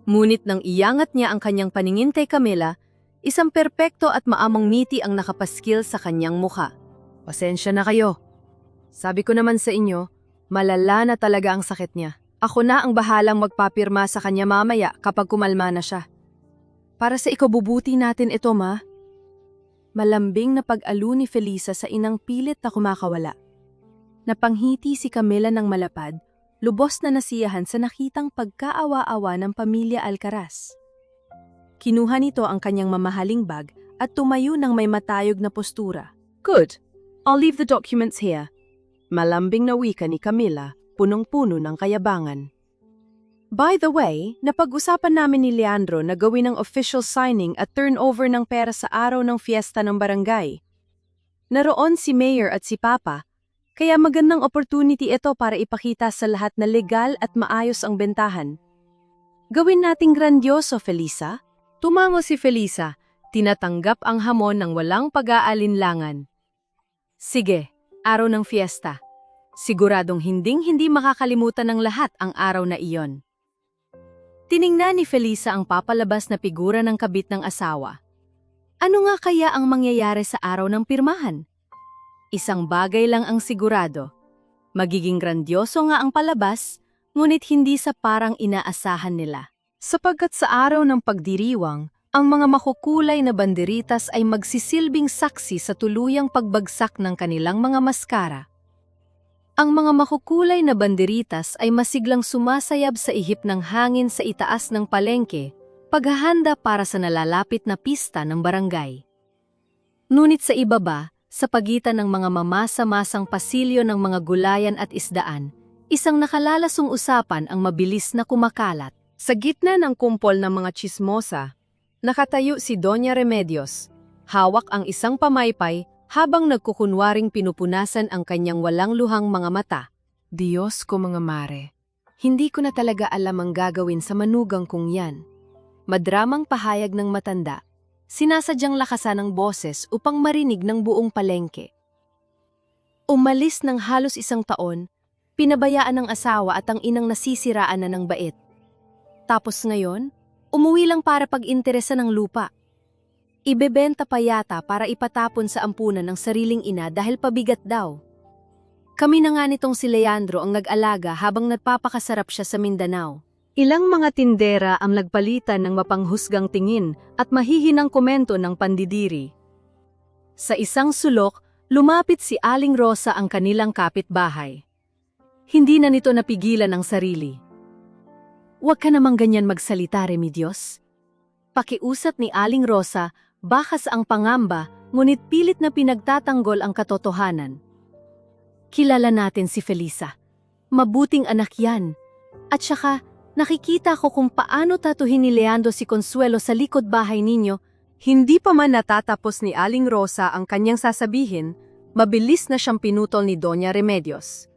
ngunit nang iyangat niya ang kanyang paningin kay Camila, isang perpekto at maamong ngiti ang nakapaskil sa kanyang mukha. Pasensya na kayo. Sabi ko naman sa inyo, malala na talaga ang sakit niya. Ako na ang bahalang magpapirma sa kanya mamaya kapag kumalma na siya. Para sa ikabubuti natin ito, ma. Malambing na pag-alo ni Felisa sa inang pilit na kumakawala. Napanghiti si Camila ng malapad, lubos na nasiyahan sa nakitang pagkaawa-awa ng pamilya Alcaraz. Kinuha nito ang kanyang mamahaling bag at tumayo ng may matayog na postura. Good. I'll leave the documents here. Malambing na wika ni Camila, punong-puno ng kayabangan. By the way, napag-usapan namin ni Leandro na gawin ang official signing at turnover ng pera sa araw ng fiesta ng barangay. Naroon si Mayor at si Papa, kaya magandang opportunity ito para ipakita sa lahat na legal at maayos ang bentahan. Gawin nating grandioso, Felisa. Tumango si Felisa, tinatanggap ang hamon ng walang pag-aalinlangan. Sige, araw ng fiesta. Siguradong hinding-hindi makakalimutan ng lahat ang araw na iyon. Tiningnan ni Felisa ang papalabas na figura ng kabit ng asawa. Ano nga kaya ang mangyayari sa araw ng pirmahan? Isang bagay lang ang sigurado. Magiging grandioso nga ang palabas, ngunit hindi sa parang inaasahan nila. Sapagkat sa araw ng pagdiriwang, ang mga makukulay na banderitas ay magsisilbing saksi sa tuluyang pagbagsak ng kanilang mga maskara. Ang mga makukulay na banderitas ay masiglang sumasayab sa ihip ng hangin sa itaas ng palengke, paghahanda para sa nalalapit na pista ng barangay. Ngunit sa ibaba, sa pagitan ng mga mamasa-masang pasilyo ng mga gulayan at isdaan, isang nakalalasong usapan ang mabilis na kumakalat. Sa gitna ng kumpol ng mga tsismosa, nakatayo si Doña Remedios, hawak ang isang pamaypay habang nagkukunwaring pinupunasan ang kanyang walang luhang mga mata. Diyos ko mga mare, hindi ko na talaga alam ang gagawin sa manugang kong yan. Madramang pahayag ng matanda, sinasadyang lakasan ng boses upang marinig ng buong palengke. Umalis ng halos 1 taon, pinabayaan ng asawa at ang inang nasisiraan na ng bait. Tapos ngayon, umuwi lang para pag-interesa ng lupa. Ibebenta pa yata para ipatapon sa ampunan ng sariling ina dahil pabigat daw. Kami na nga nitong si Leandro ang nag-alaga habang nagpapakasarap siya sa Mindanao. Ilang mga tindera ang nagpalitan ng mapanghusgang tingin at mahihinang komento ng pandidiri. Sa isang sulok, lumapit si Aling Rosa ang kanilang kapitbahay. Hindi na nito napigilan ang sarili. Huwag ka namang ganyan magsalita, Remedios. Pakiusap ni Aling Rosa, bakas ang pangamba, ngunit pilit na pinagtatanggol ang katotohanan. Kilala natin si Felisa. Mabuting anak yan. At saka, nakikita ko kung paano tatuhin ni Leandro si Consuelo sa likod bahay ninyo. Hindi pa man natatapos ni Aling Rosa ang kanyang sasabihin, mabilis na siyang pinutol ni Doña Remedios.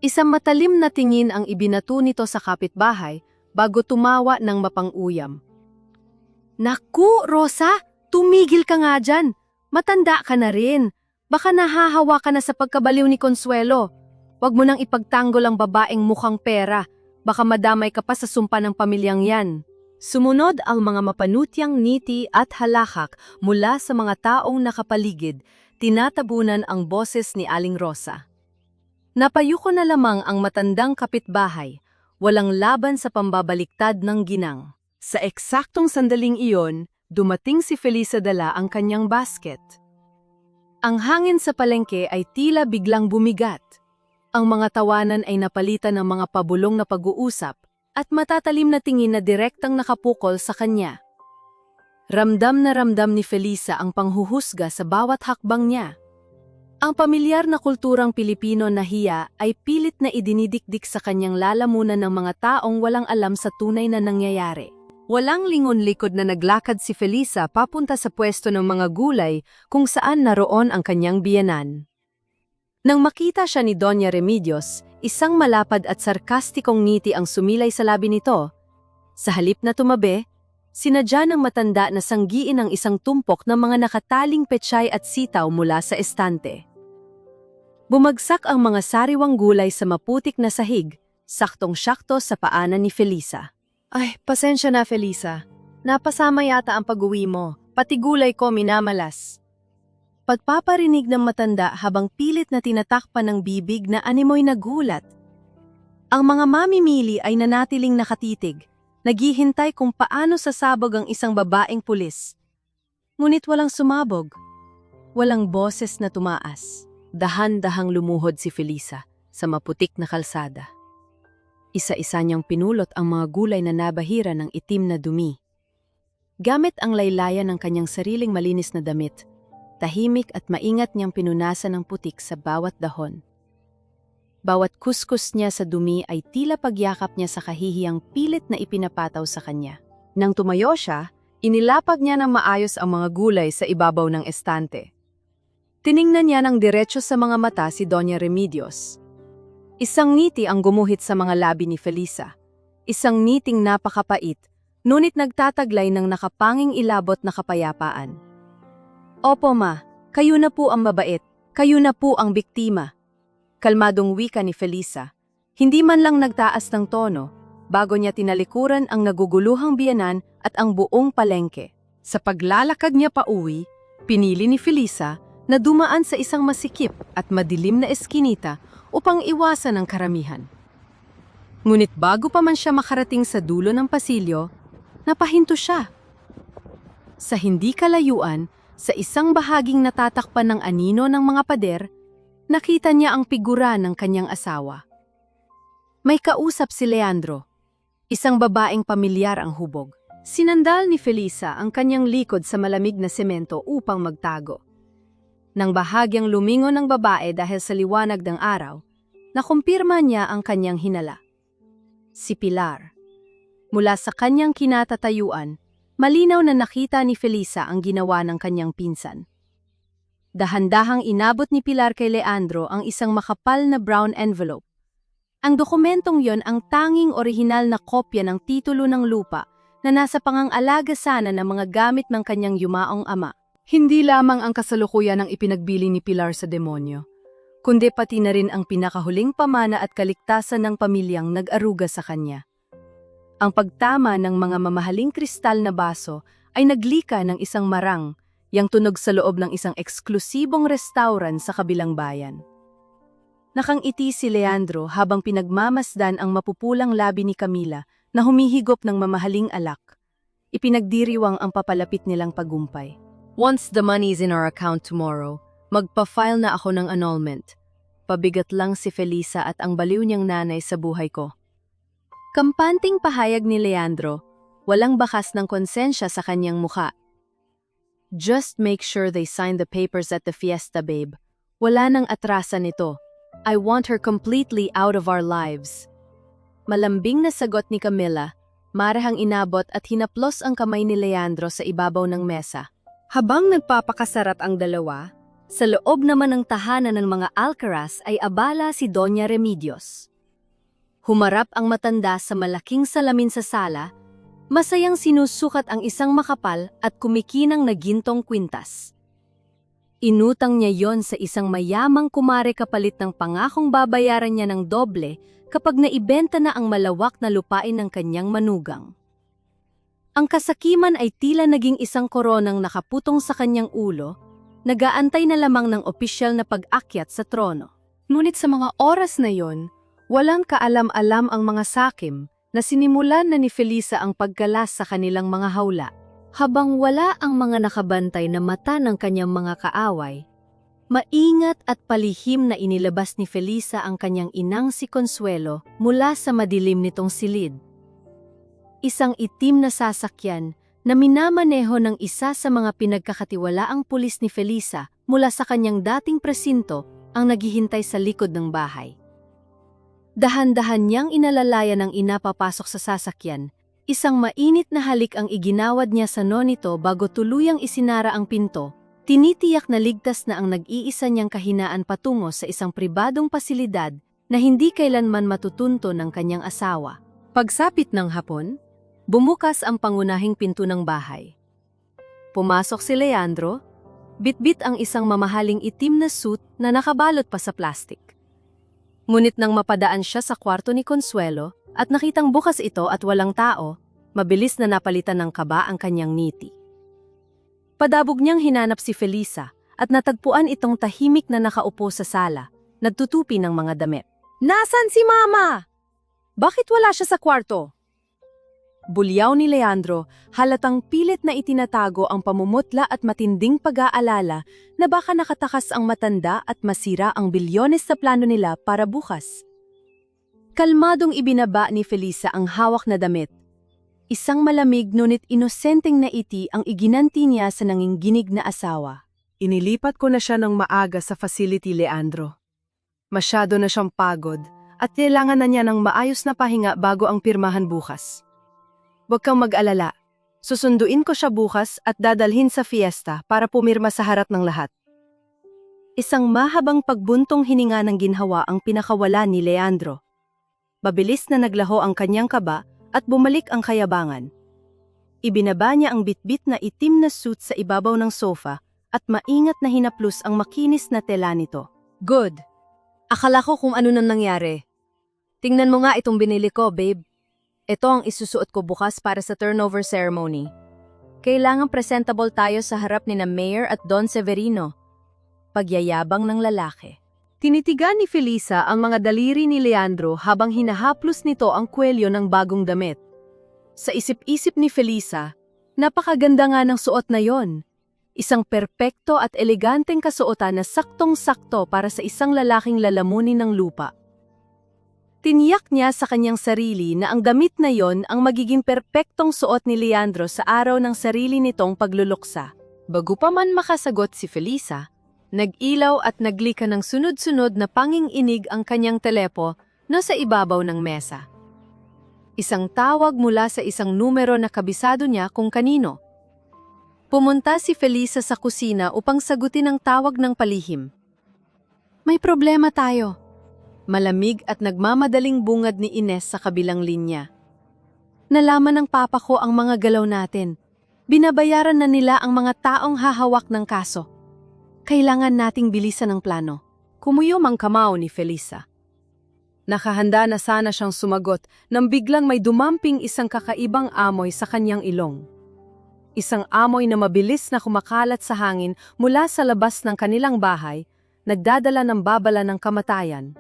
Isang matalim na tingin ang ibinato nito sa kapitbahay bago tumawa ng mapang-uyam. Naku, Rosa! Tumigil ka nga dyan! Matanda ka na rin! Baka nahahawa ka na sa pagkabaliw ni Consuelo. Huwag mo nang ipagtanggol ang babaeng mukhang pera. Baka madamay ka pa sa sumpa ng pamilyang yan. Sumunod ang mga mapanutyang ngiti at halakak mula sa mga taong nakapaligid, tinatabunan ang boses ni Aling Rosa. Napayuko na lamang ang matandang kapitbahay, walang laban sa pambabaliktad ng ginang. Sa eksaktong sandaling iyon, dumating si Felisa dala ang kanyang basket. Ang hangin sa palengke ay tila biglang bumigat. Ang mga tawanan ay napalitan ng mga pabulong na pag-uusap at matatalim na tingin na direktang nakapukol sa kanya. Ramdam na ramdam ni Felisa ang panghuhusga sa bawat hakbang niya. Ang pamilyar na kulturang Pilipino na hiya ay pilit na idinidikdik sa kanyang lalamunan ng mga taong walang alam sa tunay na nangyayari. Walang lingon-likod na naglakad si Felisa papunta sa pwesto ng mga gulay kung saan naroon ang kanyang biyenan. Nang makita siya ni Doña Remedios, isang malapad at sarkastikong ngiti ang sumilay sa labi nito. Sa halip na tumabi, sinadya ng matanda na sanggiin ang isang tumpok ng mga nakataling pechay at sitaw mula sa estante. Bumagsak ang mga sariwang gulay sa maputik na sahig, saktong-sakto sa paanan ni Felisa. Ay, pasensya na Felisa. Napasama yata ang pag-uwi mo, pati gulay ko minamalas. Pagpaparinig ng matanda habang pilit na tinatakpan ng bibig na animoy nagulat. Ang mga mamimili ay nanatiling nakatitig, naghihintay kung paano sasabog ang isang babaeng pulis. Ngunit walang sumabog. Walang boses na tumaas. Dahan-dahang lumuhod si Felisa sa maputik na kalsada. Isa-isa niyang pinulot ang mga gulay na nabahira ng itim na dumi. Gamit ang laylayan ng kanyang sariling malinis na damit, tahimik at maingat niyang pinunasan ng putik sa bawat dahon. Bawat kuskus niya sa dumi ay tila pagyakap niya sa kahihiyang pilit na ipinapataw sa kanya. Nang tumayo siya, inilapag niya ng maayos ang mga gulay sa ibabaw ng estante. Tiningnan niya ng diretso sa mga mata si Doña Remedios. Isang ngiti ang gumuhit sa mga labi ni Felisa. Isang ngiting napakapait, ngunit nagtataglay ng nakapanging ilabot na kapayapaan. Opo ma, kayo na po ang mabait, kayo na po ang biktima. Kalmadong wika ni Felisa, hindi man lang nagtaas ng tono, bago niya tinalikuran ang naguguluhang biyanan at ang buong palengke. Sa paglalakad niya pauwi, pinili ni Felisa na dumaan sa isang masikip at madilim na eskinita upang iwasan ang karamihan. Ngunit bago pa man siya makarating sa dulo ng pasilyo, napahinto siya. Sa hindi kalayuan, sa isang bahaging natatakpan ng anino ng mga pader, nakita niya ang figura ng kanyang asawa. May kausap si Leandro, isang babaeng pamilyar ang hubog. Sinandal ni Felisa ang kanyang likod sa malamig na semento upang magtago. Nang bahagyang lumingon ng babae dahil sa liwanag ng araw, nakumpirma niya ang kanyang hinala. Si Pilar. Mula sa kanyang kinatatayuan, malinaw na nakita ni Felisa ang ginawa ng kanyang pinsan. Dahan-dahang inabot ni Pilar kay Leandro ang isang makapal na brown envelope. Ang dokumentong yon ang tanging orihinal na kopya ng titulo ng lupa na nasa pangangalaga sana ng mga gamit ng kanyang yumaong ama. Hindi lamang ang kasalukuyan ang ipinagbili ni Pilar sa demonyo, kundi pati na rin ang pinakahuling pamana at kaligtasan ng pamilyang nag-aruga sa kanya. Ang pagtama ng mga mamahaling kristal na baso ay naglika ng isang marang, yang tunog sa loob ng isang eksklusibong restaurant sa kabilang bayan. Nakangiti si Leandro habang pinagmamasdan ang mapupulang labi ni Camila na humihigop ng mamahaling alak. Ipinagdiriwang ang papalapit nilang pagumpay. Once the money's in our account tomorrow, magpa-file na ako ng annulment. Pabigat lang si Felisa at ang baliw niyang nanay sa buhay ko. Kampanting pahayag ni Leandro, walang bakas ng konsensya sa kanyang mukha. Just make sure they sign the papers at the fiesta, babe. Wala nang atrasan nito. I want her completely out of our lives. Malambing na sagot ni Camila, marahang inabot at hinaplos ang kamay ni Leandro sa ibabaw ng mesa. Habang nagpapakasarat ang dalawa, sa loob naman ng tahanan ng mga Alcaraz ay abala si Doña Remedios. Humarap ang matanda sa malaking salamin sa sala, masayang sinusukat ang isang makapal at kumikinang na gintong kwintas. Inutang niya yon sa isang mayamang kumare kapalit ng pangakong babayaran niya ng doble kapag naibenta na ang malawak na lupain ng kanyang manugang. Ang kasakiman ay tila naging isang koronang nakaputong sa kanyang ulo, nagaantay na lamang ng opisyal na pag-akyat sa trono. Ngunit sa mga oras na yon, walang kaalam-alam ang mga sakim na sinimulan na ni Felisa ang pagkalas sa kanilang mga hawla. Habang wala ang mga nakabantay na mata ng kanyang mga kaaway, maingat at palihim na inilabas ni Felisa ang kanyang inang si Consuelo mula sa madilim nitong silid. Isang itim na sasakyan na minamaneho ng isa sa mga pinagkakatiwalaang pulis ni Felisa mula sa kanyang dating presinto ang naghihintay sa likod ng bahay. Dahan-dahan niyang inalalaya ng ina papasok sa sasakyan. Isang mainit na halik ang iginawad niya sa nonito bago tuluyang isinara ang pinto. Tinitiyak na ligtas na ang nag-iisa niyang kahinaan patungo sa isang pribadong pasilidad na hindi kailanman matutunto ng kanyang asawa. Pagsapit ng hapon, bumukas ang pangunahing pinto ng bahay. Pumasok si Leandro, bitbit ang isang mamahaling itim na suit na nakabalot pa sa plastik. Ngunit nang mapadaan siya sa kwarto ni Consuelo at nakitang bukas ito at walang tao, mabilis na napalitan ng kaba ang kanyang ngiti. Padabog niyang hinanap si Felisa at natagpuan itong tahimik na nakaupo sa sala, nagtutupi ng mga damit. "Nasaan si Mama? Bakit wala siya sa kwarto?" Bulyaw ni Leandro, halatang pilit na itinatago ang pamumutla at matinding pag-aalala na baka nakatakas ang matanda at masira ang bilyones sa plano nila para bukas. Kalmadong ibinaba ni Felisa ang hawak na damit. Isang malamig ngunit inosenteng na iti ang iginanti niya sa nanginginig na asawa. Inilipat ko na siya ng maaga sa facility, Leandro. Masyado na siyang pagod at kailangan na niya ng maayos na pahinga bago ang pirmahan bukas. Huwag kang mag-alala. Susunduin ko siya bukas at dadalhin sa fiesta para pumirma sa harap ng lahat. Isang mahabang pagbuntong hininga ng ginhawa ang pinakawala ni Leandro. Mabilis na naglaho ang kanyang kaba at bumalik ang kayabangan. Ibinaba niya ang bitbit na itim na suit sa ibabaw ng sofa at maingat na hinaplos ang makinis na tela nito. Good. Akala ko kung ano nang nangyari. Tingnan mo nga itong binili ko, babe. Ito ang isusuot ko bukas para sa turnover ceremony. Kailangang presentable tayo sa harap ni na Mayor at Don Severino. Pagyayabang ng lalaki. Tinitigan ni Felisa ang mga daliri ni Leandro habang hinahaplos nito ang kwelyo ng bagong damit. Sa isip-isip ni Felisa, napakaganda nga ng suot na yon. Isang perpekto at eleganteng kasuotan na saktong-sakto para sa isang lalaking lalamunin ng lupa. Tiniyak niya sa kanyang sarili na ang damit na yon ang magiging perpektong suot ni Leandro sa araw ng sarili nitong pagluluksa. Bago pa man makasagot si Felisa, nag-ilaw at naglika ng sunod-sunod na panging-inig ang kanyang telepo na sa ibabaw ng mesa. Isang tawag mula sa isang numero na kabisado niya kung kanino. Pumunta si Felisa sa kusina upang sagutin ang tawag ng palihim. "May problema tayo." Malamig at nagmamadaling bungad ni Ines sa kabilang linya. "Nalaman ng papa ko ang mga galaw natin. Binabayaran na nila ang mga taong hahawak ng kaso. Kailangan nating bilisan ang plano." Kumuyom ang kamao ni Felisa. Nakahanda na sana siyang sumagot nang biglang may dumamping isang kakaibang amoy sa kanyang ilong. Isang amoy na mabilis na kumakalat sa hangin mula sa labas ng kanilang bahay, nagdadala ng babala ng kamatayan.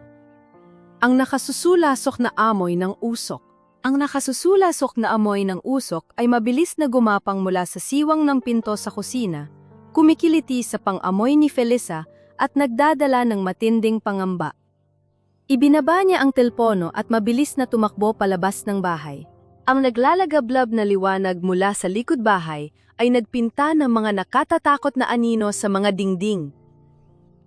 Ang nakasusulasok na amoy ng usok. Ang nakasusulasok na amoy ng usok ay mabilis na gumapang mula sa siwang ng pinto sa kusina, kumikiliti sa pang-amoy ni Felisa at nagdadala ng matinding pangamba. Ibinaba niya ang telpono at mabilis na tumakbo palabas ng bahay. Ang naglalagablab na liwanag mula sa likod bahay ay nagpinta ng mga nakatatakot na anino sa mga dingding.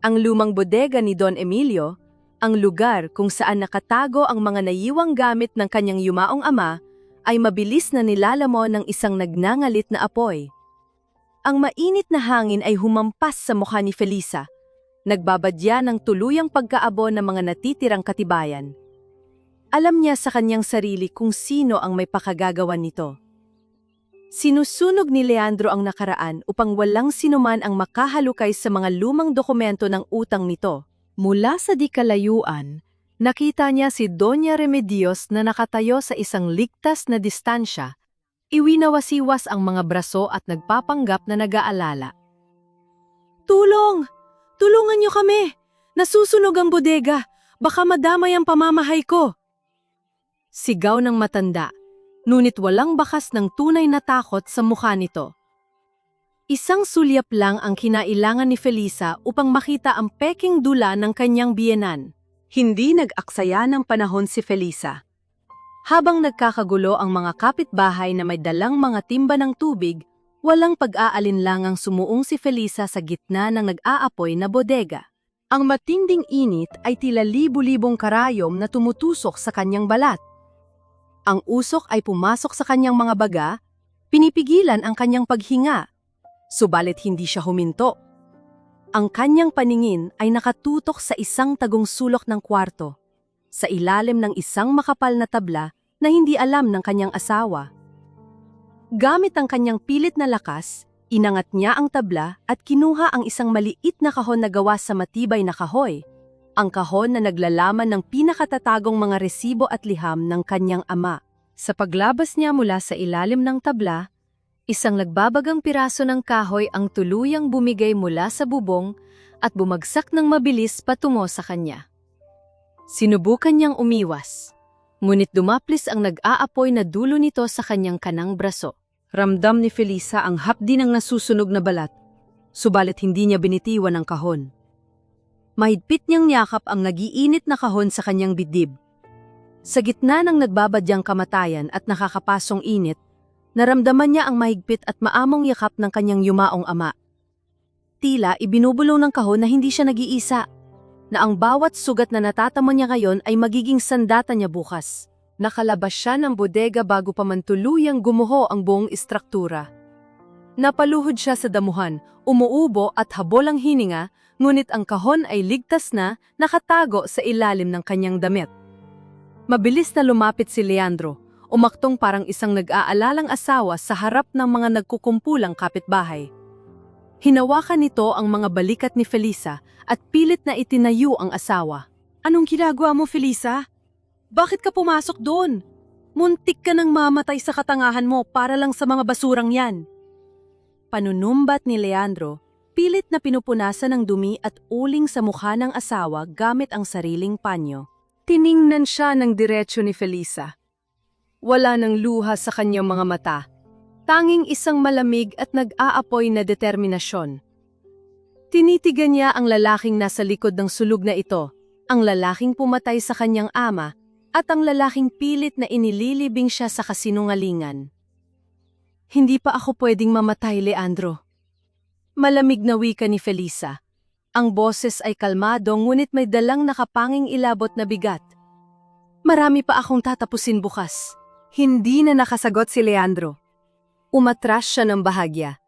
Ang lumang bodega ni Don Emilio, ang lugar kung saan nakatago ang mga naiwang gamit ng kanyang yumaong ama, ay mabilis na nilalamon ng isang nagnangalit na apoy. Ang mainit na hangin ay humampas sa mukha ni Felisa, nagbabadya ng tuluyang pagkaabo ng mga natitirang katibayan. Alam niya sa kanyang sarili kung sino ang may pakagagawan nito. Sinusunog ni Leandro ang nakaraan upang walang sinuman ang makahalukay sa mga lumang dokumento ng utang nito. Mula sa di kalayuan, nakita niya si Doña Remedios na nakatayo sa isang ligtas na distansya, iwinawasiwas ang mga braso at nagpapanggap na nag-aalala. "Tulong! Tulungan niyo kami! Nasusunog ang bodega! Baka madamay ang pamamahay ko!" Sigaw ng matanda, ngunit walang bakas ng tunay na takot sa mukha nito. Isang sulyap lang ang kinailangan ni Felisa upang makita ang peking dula ng kanyang biyenan. Hindi nag-aksaya ng panahon si Felisa. Habang nagkakagulo ang mga kapitbahay na may dalang mga timba ng tubig, walang pag-aalinlangang sumuong si Felisa sa gitna ng nag-aapoy na bodega. Ang matinding init ay tila libu-libong karayom na tumutusok sa kanyang balat. Ang usok ay pumasok sa kanyang mga baga, pinipigilan ang kanyang paghinga, subalit hindi siya huminto. Ang kanyang paningin ay nakatutok sa isang tagong sulok ng kwarto, sa ilalim ng isang makapal na tabla na hindi alam ng kanyang asawa. Gamit ang kanyang pilit na lakas, inangat niya ang tabla at kinuha ang isang maliit na kahon na gawa sa matibay na kahoy, ang kahon na naglalaman ng pinakatatagong mga resibo at liham ng kanyang ama. Sa paglabas niya mula sa ilalim ng tabla, isang nagbabagang piraso ng kahoy ang tuluyang bumigay mula sa bubong at bumagsak ng mabilis patungo sa kanya. Sinubukan niyang umiwas, ngunit dumaplis ang nag-aapoy na dulo nito sa kanyang kanang braso. Ramdam ni Felisa ang hapdi ng nasusunog na balat, subalit hindi niya binitiwan ang kahon. Mahigpit niyang niyakap ang nagiinit na kahon sa kanyang bidib. Sa gitna ng nagbabadyang kamatayan at nakakapasong init, naramdaman niya ang mahigpit at maamong yakap ng kanyang yumaong ama. Tila ibinubulong ng kahon na hindi siya nag-iisa, na ang bawat sugat na natatamo niya ngayon ay magiging sandata niya bukas. Nakalabas siya ng bodega bago pa man tuluyang gumuho ang buong istruktura. Napaluhod siya sa damuhan, umuubo at habol ang hininga, ngunit ang kahon ay ligtas na nakatago sa ilalim ng kanyang damit. Mabilis na lumapit si Leandro, umaktong parang isang nag-aalalang asawa sa harap ng mga nagkukumpulang kapitbahay. Hinawakan nito ang mga balikat ni Felisa at pilit na itinayo ang asawa. Anong ginagawa mo, Felisa? Bakit ka pumasok doon? Muntik ka nang mamatay sa katangahan mo para lang sa mga basurang yan. Panunumbat ni Leandro, pilit na pinupunasan ng dumi at uling sa mukha ng asawa gamit ang sariling panyo. Tiningnan siya ng diretsyo ni Felisa. Wala nang luha sa kanyang mga mata. Tanging isang malamig at nag-aapoy na determinasyon. Tinitigan niya ang lalaking nasa likod ng sulog na ito, ang lalaking pumatay sa kanyang ama, at ang lalaking pilit na inililibing siya sa kasinungalingan. Hindi pa ako pwedeng mamatay, Leandro. Malamig na wika ni Felisa. Ang boses ay kalmado ngunit may dalang nakapanging ilabot na bigat. Marami pa akong tatapusin bukas. Hindi na nakasagot si Leandro. Umatras siya ng bahagya.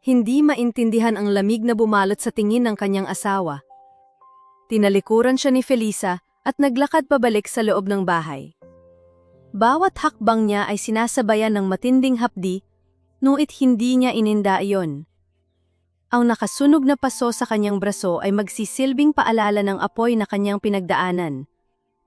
Hindi maintindihan ang lamig na bumalot sa tingin ng kanyang asawa. Tinalikuran siya ni Felisa at naglakad pabalik sa loob ng bahay. Bawat hakbang niya ay sinasabayan ng matinding hapdi, ngunit hindi niya ininda iyon. Ang nakasunog na paso sa kanyang braso ay magsisilbing paalala ng apoy na kanyang pinagdaanan.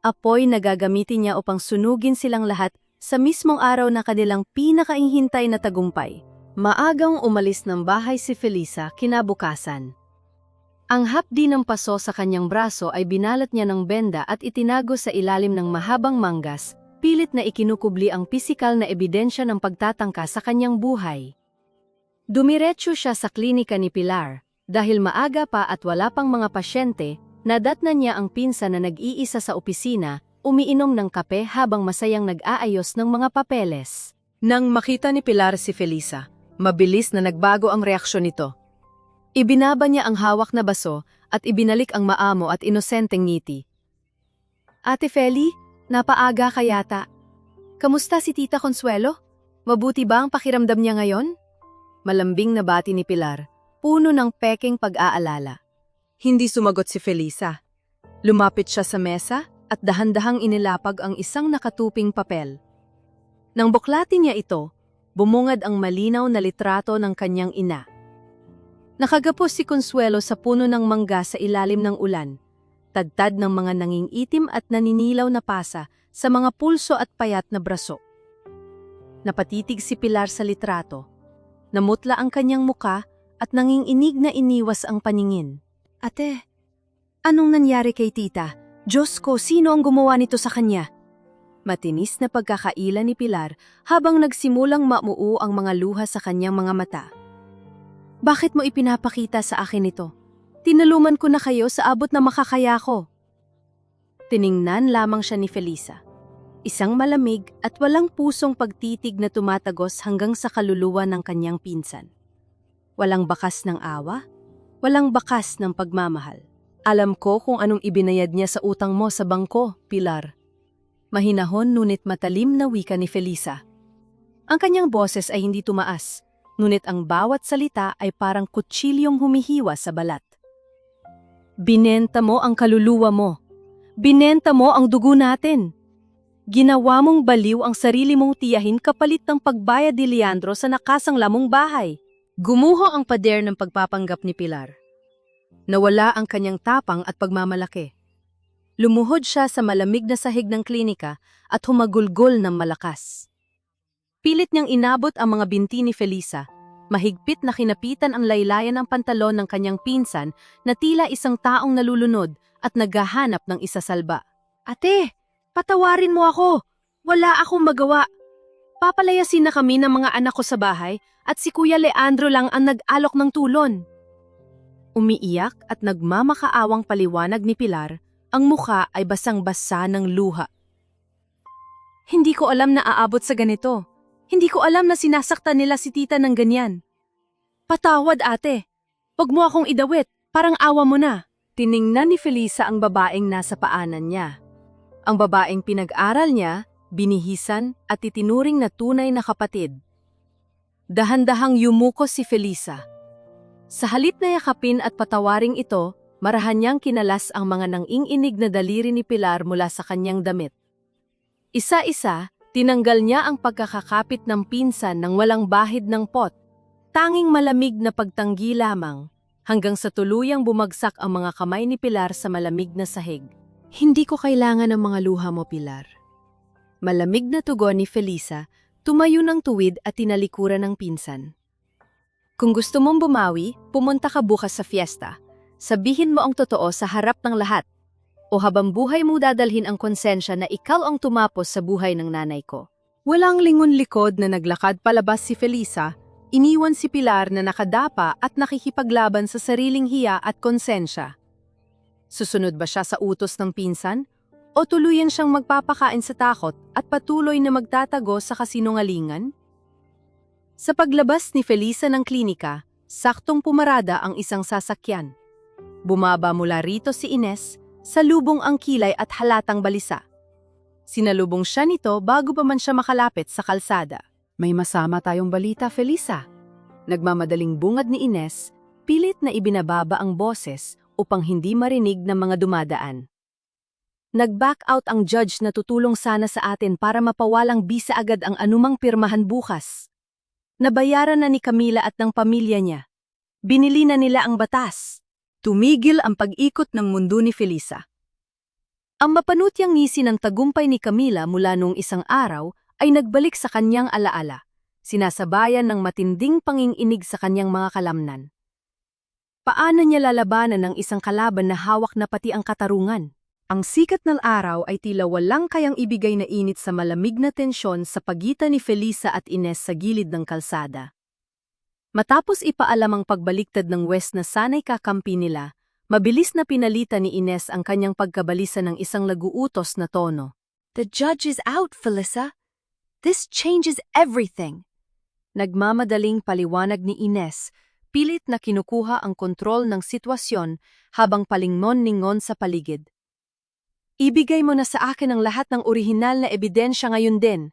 Apoy na gagamitin niya upang sunugin silang lahat sa mismong araw na kanilang pinakainghintay na tagumpay. Maagang umalis ng bahay si Felisa kinabukasan. Ang hapdi ng paso sa kanyang braso ay binalat niya ng benda at itinago sa ilalim ng mahabang manggas, pilit na ikinukubli ang pisikal na ebidensya ng pagtatangka sa kanyang buhay. Dumiretso siya sa klinika ni Pilar, dahil maaga pa at wala pang mga pasyente, nadatnan niya ang pinsan na nag-iisa sa opisina, umiinom ng kape habang masayang nag-aayos ng mga papeles. Nang makita ni Pilar si Felisa, mabilis na nagbago ang reaksyon nito. Ibinaba niya ang hawak na baso at ibinalik ang maamo at inosenteng ngiti. Ate Feli, napaaga ka yata. Kamusta si Tita Consuelo? Mabuti ba ang pakiramdam niya ngayon? Malambing na bati ni Pilar, puno ng peking pag-aalala. Hindi sumagot si Felisa. Lumapit siya sa mesa at dahan-dahang inilapag ang isang nakatuping papel. Nang buklatin niya ito, bumungad ang malinaw na litrato ng kanyang ina. Nakagapos si Consuelo sa puno ng mangga sa ilalim ng ulan, tadtad ng mga nangingitim at naninilaw na pasa sa mga pulso at payat na braso. Napatitig si Pilar sa litrato. Namutla ang kanyang muka at nanginginig na iniwas ang paningin. Ate, anong nangyari kay tita? Diyos ko, sino ang gumawa nito sa kanya? Matinis na pagkakaila ni Pilar habang nagsimulang mamuo ang mga luha sa kanyang mga mata. Bakit mo ipinapakita sa akin ito? Tinaluman ko na kayo sa abot na makakaya ko. Tiningnan lamang siya ni Felisa. Isang malamig at walang pusong pagtitig na tumatagos hanggang sa kaluluwa ng kanyang pinsan. Walang bakas ng awa, walang bakas ng pagmamahal. Alam ko kung anong ibinayad niya sa utang mo sa bangko, Pilar. Mahinahon ngunit matalim na wika ni Felisa. Ang kanyang boses ay hindi tumaas, ngunit ang bawat salita ay parang kutsilyong humihiwa sa balat. Binenta mo ang kaluluwa mo. Binenta mo ang dugo natin. Ginawa mong baliw ang sarili mong tiyahin kapalit ng pagbayad ni Leandro sa nakasangla mong bahay. Gumuho ang pader ng pagpapanggap ni Pilar. Nawala ang kanyang tapang at pagmamalaki. Lumuhod siya sa malamig na sahig ng klinika at humagulgol ng malakas. Pilit niyang inabot ang mga binti ni Felisa. Mahigpit na kinapitan ang laylayan ng pantalon ng kanyang pinsan na tila isang taong nalulunod at naghahanap ng isasalba. Ate, patawarin mo ako. Wala akong magawa. Papalayasin na kami ng mga anak ko sa bahay at si Kuya Leandro lang ang nag-alok ng tulon. Umiiyak at nagmamakaawang paliwanag ni Pilar. Ang mukha ay basang-basa ng luha. Hindi ko alam na aabot sa ganito. Hindi ko alam na sinasaktan nila si tita ng ganyan. Patawad ate. Huwag mo akong idawit. Parang awa mo na. Tiningnan ni Felisa ang babaeng nasa paanan niya. Ang babaeng pinag-aral niya, binihisan at itinuring na tunay na kapatid. Dahan-dahang yumuko si Felisa. Sa halip na yakapin at patawaring ito, marahan niyang kinalas ang mga nang-inig na daliri ni Pilar mula sa kanyang damit. Isa-isa, tinanggal niya ang pagkakakapit ng pinsan ng walang bahid ng pot. Tanging malamig na pagtanggi lamang, hanggang sa tuluyang bumagsak ang mga kamay ni Pilar sa malamig na sahig. Hindi ko kailangan ng mga luha mo, Pilar. Malamig na tugon ni Felisa, tumayo ng tuwid at tinalikuran ng pinsan. Kung gusto mong bumawi, pumunta ka bukas sa fiesta. Sabihin mo ang totoo sa harap ng lahat. O habang buhay mo dadalhin ang konsensya na ikaw ang tumapos sa buhay ng nanay ko. Walang lingon-likod na naglakad palabas si Felisa, iniwan si Pilar na nakadapa at nakikipaglaban sa sariling hiya at konsensya. Susunod ba siya sa utos ng pinsan? O tuluyan siyang magpapakain sa takot at patuloy na magtatago sa kasinungalingan? Sa paglabas ni Felisa ng klinika, saktong pumarada ang isang sasakyan. Bumaba mula rito si Ines, salubong ang kilay at halatang balisa. Sinalubong siya nito bago pa man siya makalapit sa kalsada. May masama tayong balita, Felisa. Nagmamadaling bungad ni Ines, pilit na ibinababa ang boses upang hindi marinig ng mga dumadaan. Nag-back out ang judge na tutulong sana sa atin para mapawalang bisa agad ang anumang pirmahan bukas. Nabayaran na ni Camila at ng pamilya niya. Binili na nila ang batas. Tumigil ang pag-ikot ng mundo ni Felisa. Ang mapanutyang ngisi ng tagumpay ni Camila mula noong isang araw ay nagbalik sa kanyang alaala, sinasabayan ng matinding panginginig sa kanyang mga kalamnan. Paano niya lalabanan ng isang kalaban na hawak na pati ang katarungan? Ang sikat ng araw ay tila walang kayang ibigay na init sa malamig na tensyon sa pagitan ni Felisa at Ines sa gilid ng kalsada. Matapos ipaalam ang pagbaliktad ng West na sanay kakampi nila, mabilis na pinalitan ni Ines ang kanyang pagkabalisa ng isang laguutos na tono. The judge is out, Felisa. This changes everything. Nagmamadaling paliwanag ni Ines, pilit na kinukuha ang kontrol ng sitwasyon habang palingmon-ningon sa paligid. Ibigay mo na sa akin ang lahat ng orihinal na ebidensya ngayon din.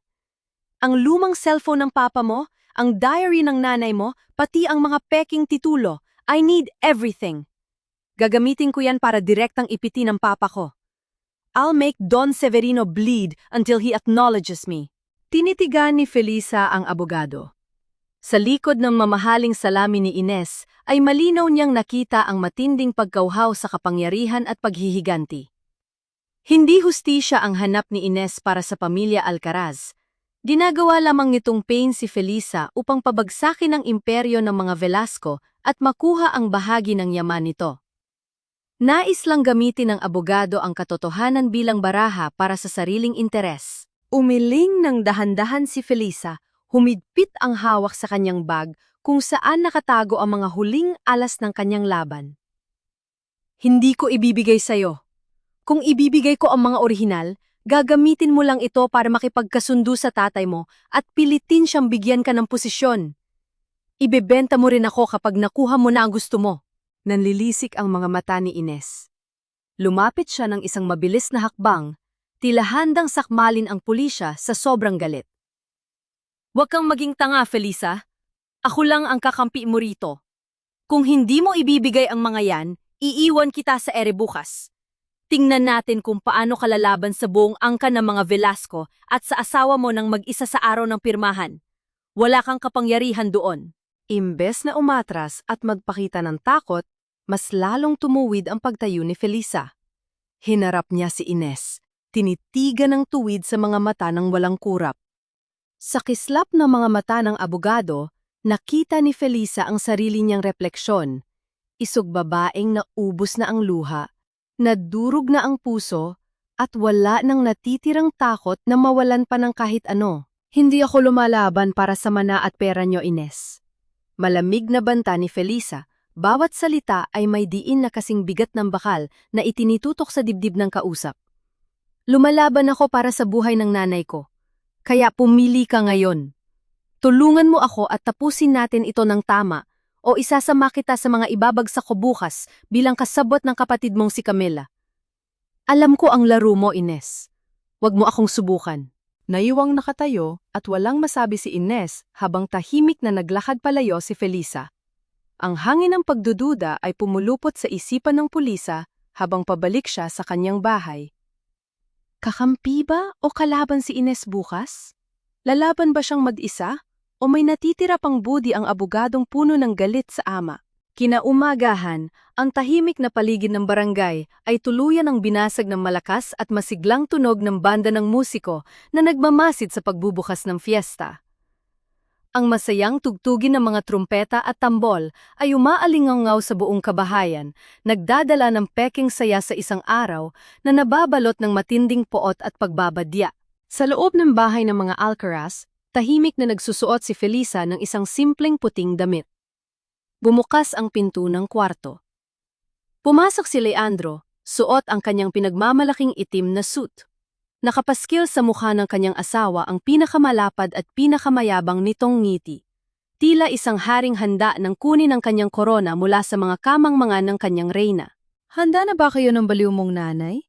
Ang lumang cellphone ng papa mo, ang diary ng nanay mo, pati ang mga peking titulo. I need everything. Gagamitin ko yan para direktang ipiti ng papa ko. I'll make Don Severino bleed until he acknowledges me. Tinitigan ni Felisa ang abogado. Sa likod ng mamahaling salamin ni Ines, ay malinaw niyang nakita ang matinding pagkauhaw sa kapangyarihan at paghihiganti. Hindi hustisya ang hanap ni Ines para sa pamilya Alcaraz. Ginagawa lamang nitong pain si Felisa upang pabagsakin ang imperyo ng mga Velasco at makuha ang bahagi ng yaman nito. Nais lang gamitin ng abogado ang katotohanan bilang baraha para sa sariling interes. Umiling ng dahan-dahan si Felisa, humidpit ang hawak sa kanyang bag kung saan nakatago ang mga huling alas ng kanyang laban. Hindi ko ibibigay sa'yo. Kung ibibigay ko ang mga orihinal, gagamitin mo lang ito para makipagkasundo sa tatay mo at pilitin siyang bigyan ka ng posisyon. Ibebenta mo rin ako kapag nakuha mo na ang gusto mo. Nanlilisik ang mga mata ni Ines. Lumapit siya ng isang mabilis na hakbang, tila handang sakmalin ang pulisya sa sobrang galit. Huwag kang maging tanga, Felisa. Ako lang ang kakampi mo rito. Kung hindi mo ibibigay ang mga yan, iiwan kita sa ere bukas. Tingnan natin kung paano kalalaban sa buong angka ng mga Velasco at sa asawa mo nang mag-isa sa araw ng pirmahan. Wala kang kapangyarihan doon. Imbes na umatras at magpakita ng takot, mas lalong tumuwid ang pagtayo ni Felisa. Hinarap niya si Ines, tinitigan ng tuwid sa mga mata ng walang kurap. Sa kislap ng mga mata ng abogado, nakita ni Felisa ang sarili niyang refleksyon. Isog babaeng naubos na ang luha, nadurog na ang puso, at wala nang natitirang takot na mawalan pa ng kahit ano. Hindi ako lumalaban para sa mana at pera niyo, Ines. Malamig na banta ni Felisa, bawat salita ay may diin na kasing bigat ng bakal na itinitutok sa dibdib ng kausap. Lumalaban ako para sa buhay ng nanay ko. Kaya pumili ka ngayon. Tulungan mo ako at tapusin natin ito ng tama o isasama kita sa mga ibabagsak ko bukas bilang kasabot ng kapatid mong si Camila. Alam ko ang laro mo, Ines. Huwag mo akong subukan. Naiwang nakatayo at walang masabi si Ines habang tahimik na naglakad palayo si Felisa. Ang hangin ng pagdududa ay pumulupot sa isipan ng pulisa habang pabalik siya sa kanyang bahay. Kakampi ba o kalaban si Ines bukas? Lalaban ba siyang mag-isa? O may natitira pang budi ang abogadong puno ng galit sa ama? Kinaumagahan, ang tahimik na paligid ng barangay ay tuluyan ang binasag ng malakas at masiglang tunog ng banda ng musiko na nagmamasid sa pagbubukas ng fiesta. Ang masayang tugtugin ng mga trumpeta at tambol ay umaalingaw sa buong kabahayan, nagdadala ng peking saya sa isang araw na nababalot ng matinding poot at pagbabadya. Sa loob ng bahay ng mga Alcaraz, tahimik na nagsusuot si Felisa ng isang simpleng puting damit. Bumukas ang pinto ng kwarto. Pumasok si Leandro, suot ang kanyang pinagmamalaking itim na suit. Nakapaskil sa mukha ng kanyang asawa ang pinakamalapad at pinakamayabang nitong ngiti. Tila isang haring handa ng kunin ang kanyang korona mula sa mga kamangmangan ng kanyang reyna. Handa na ba kayo ng baliw mong nanay?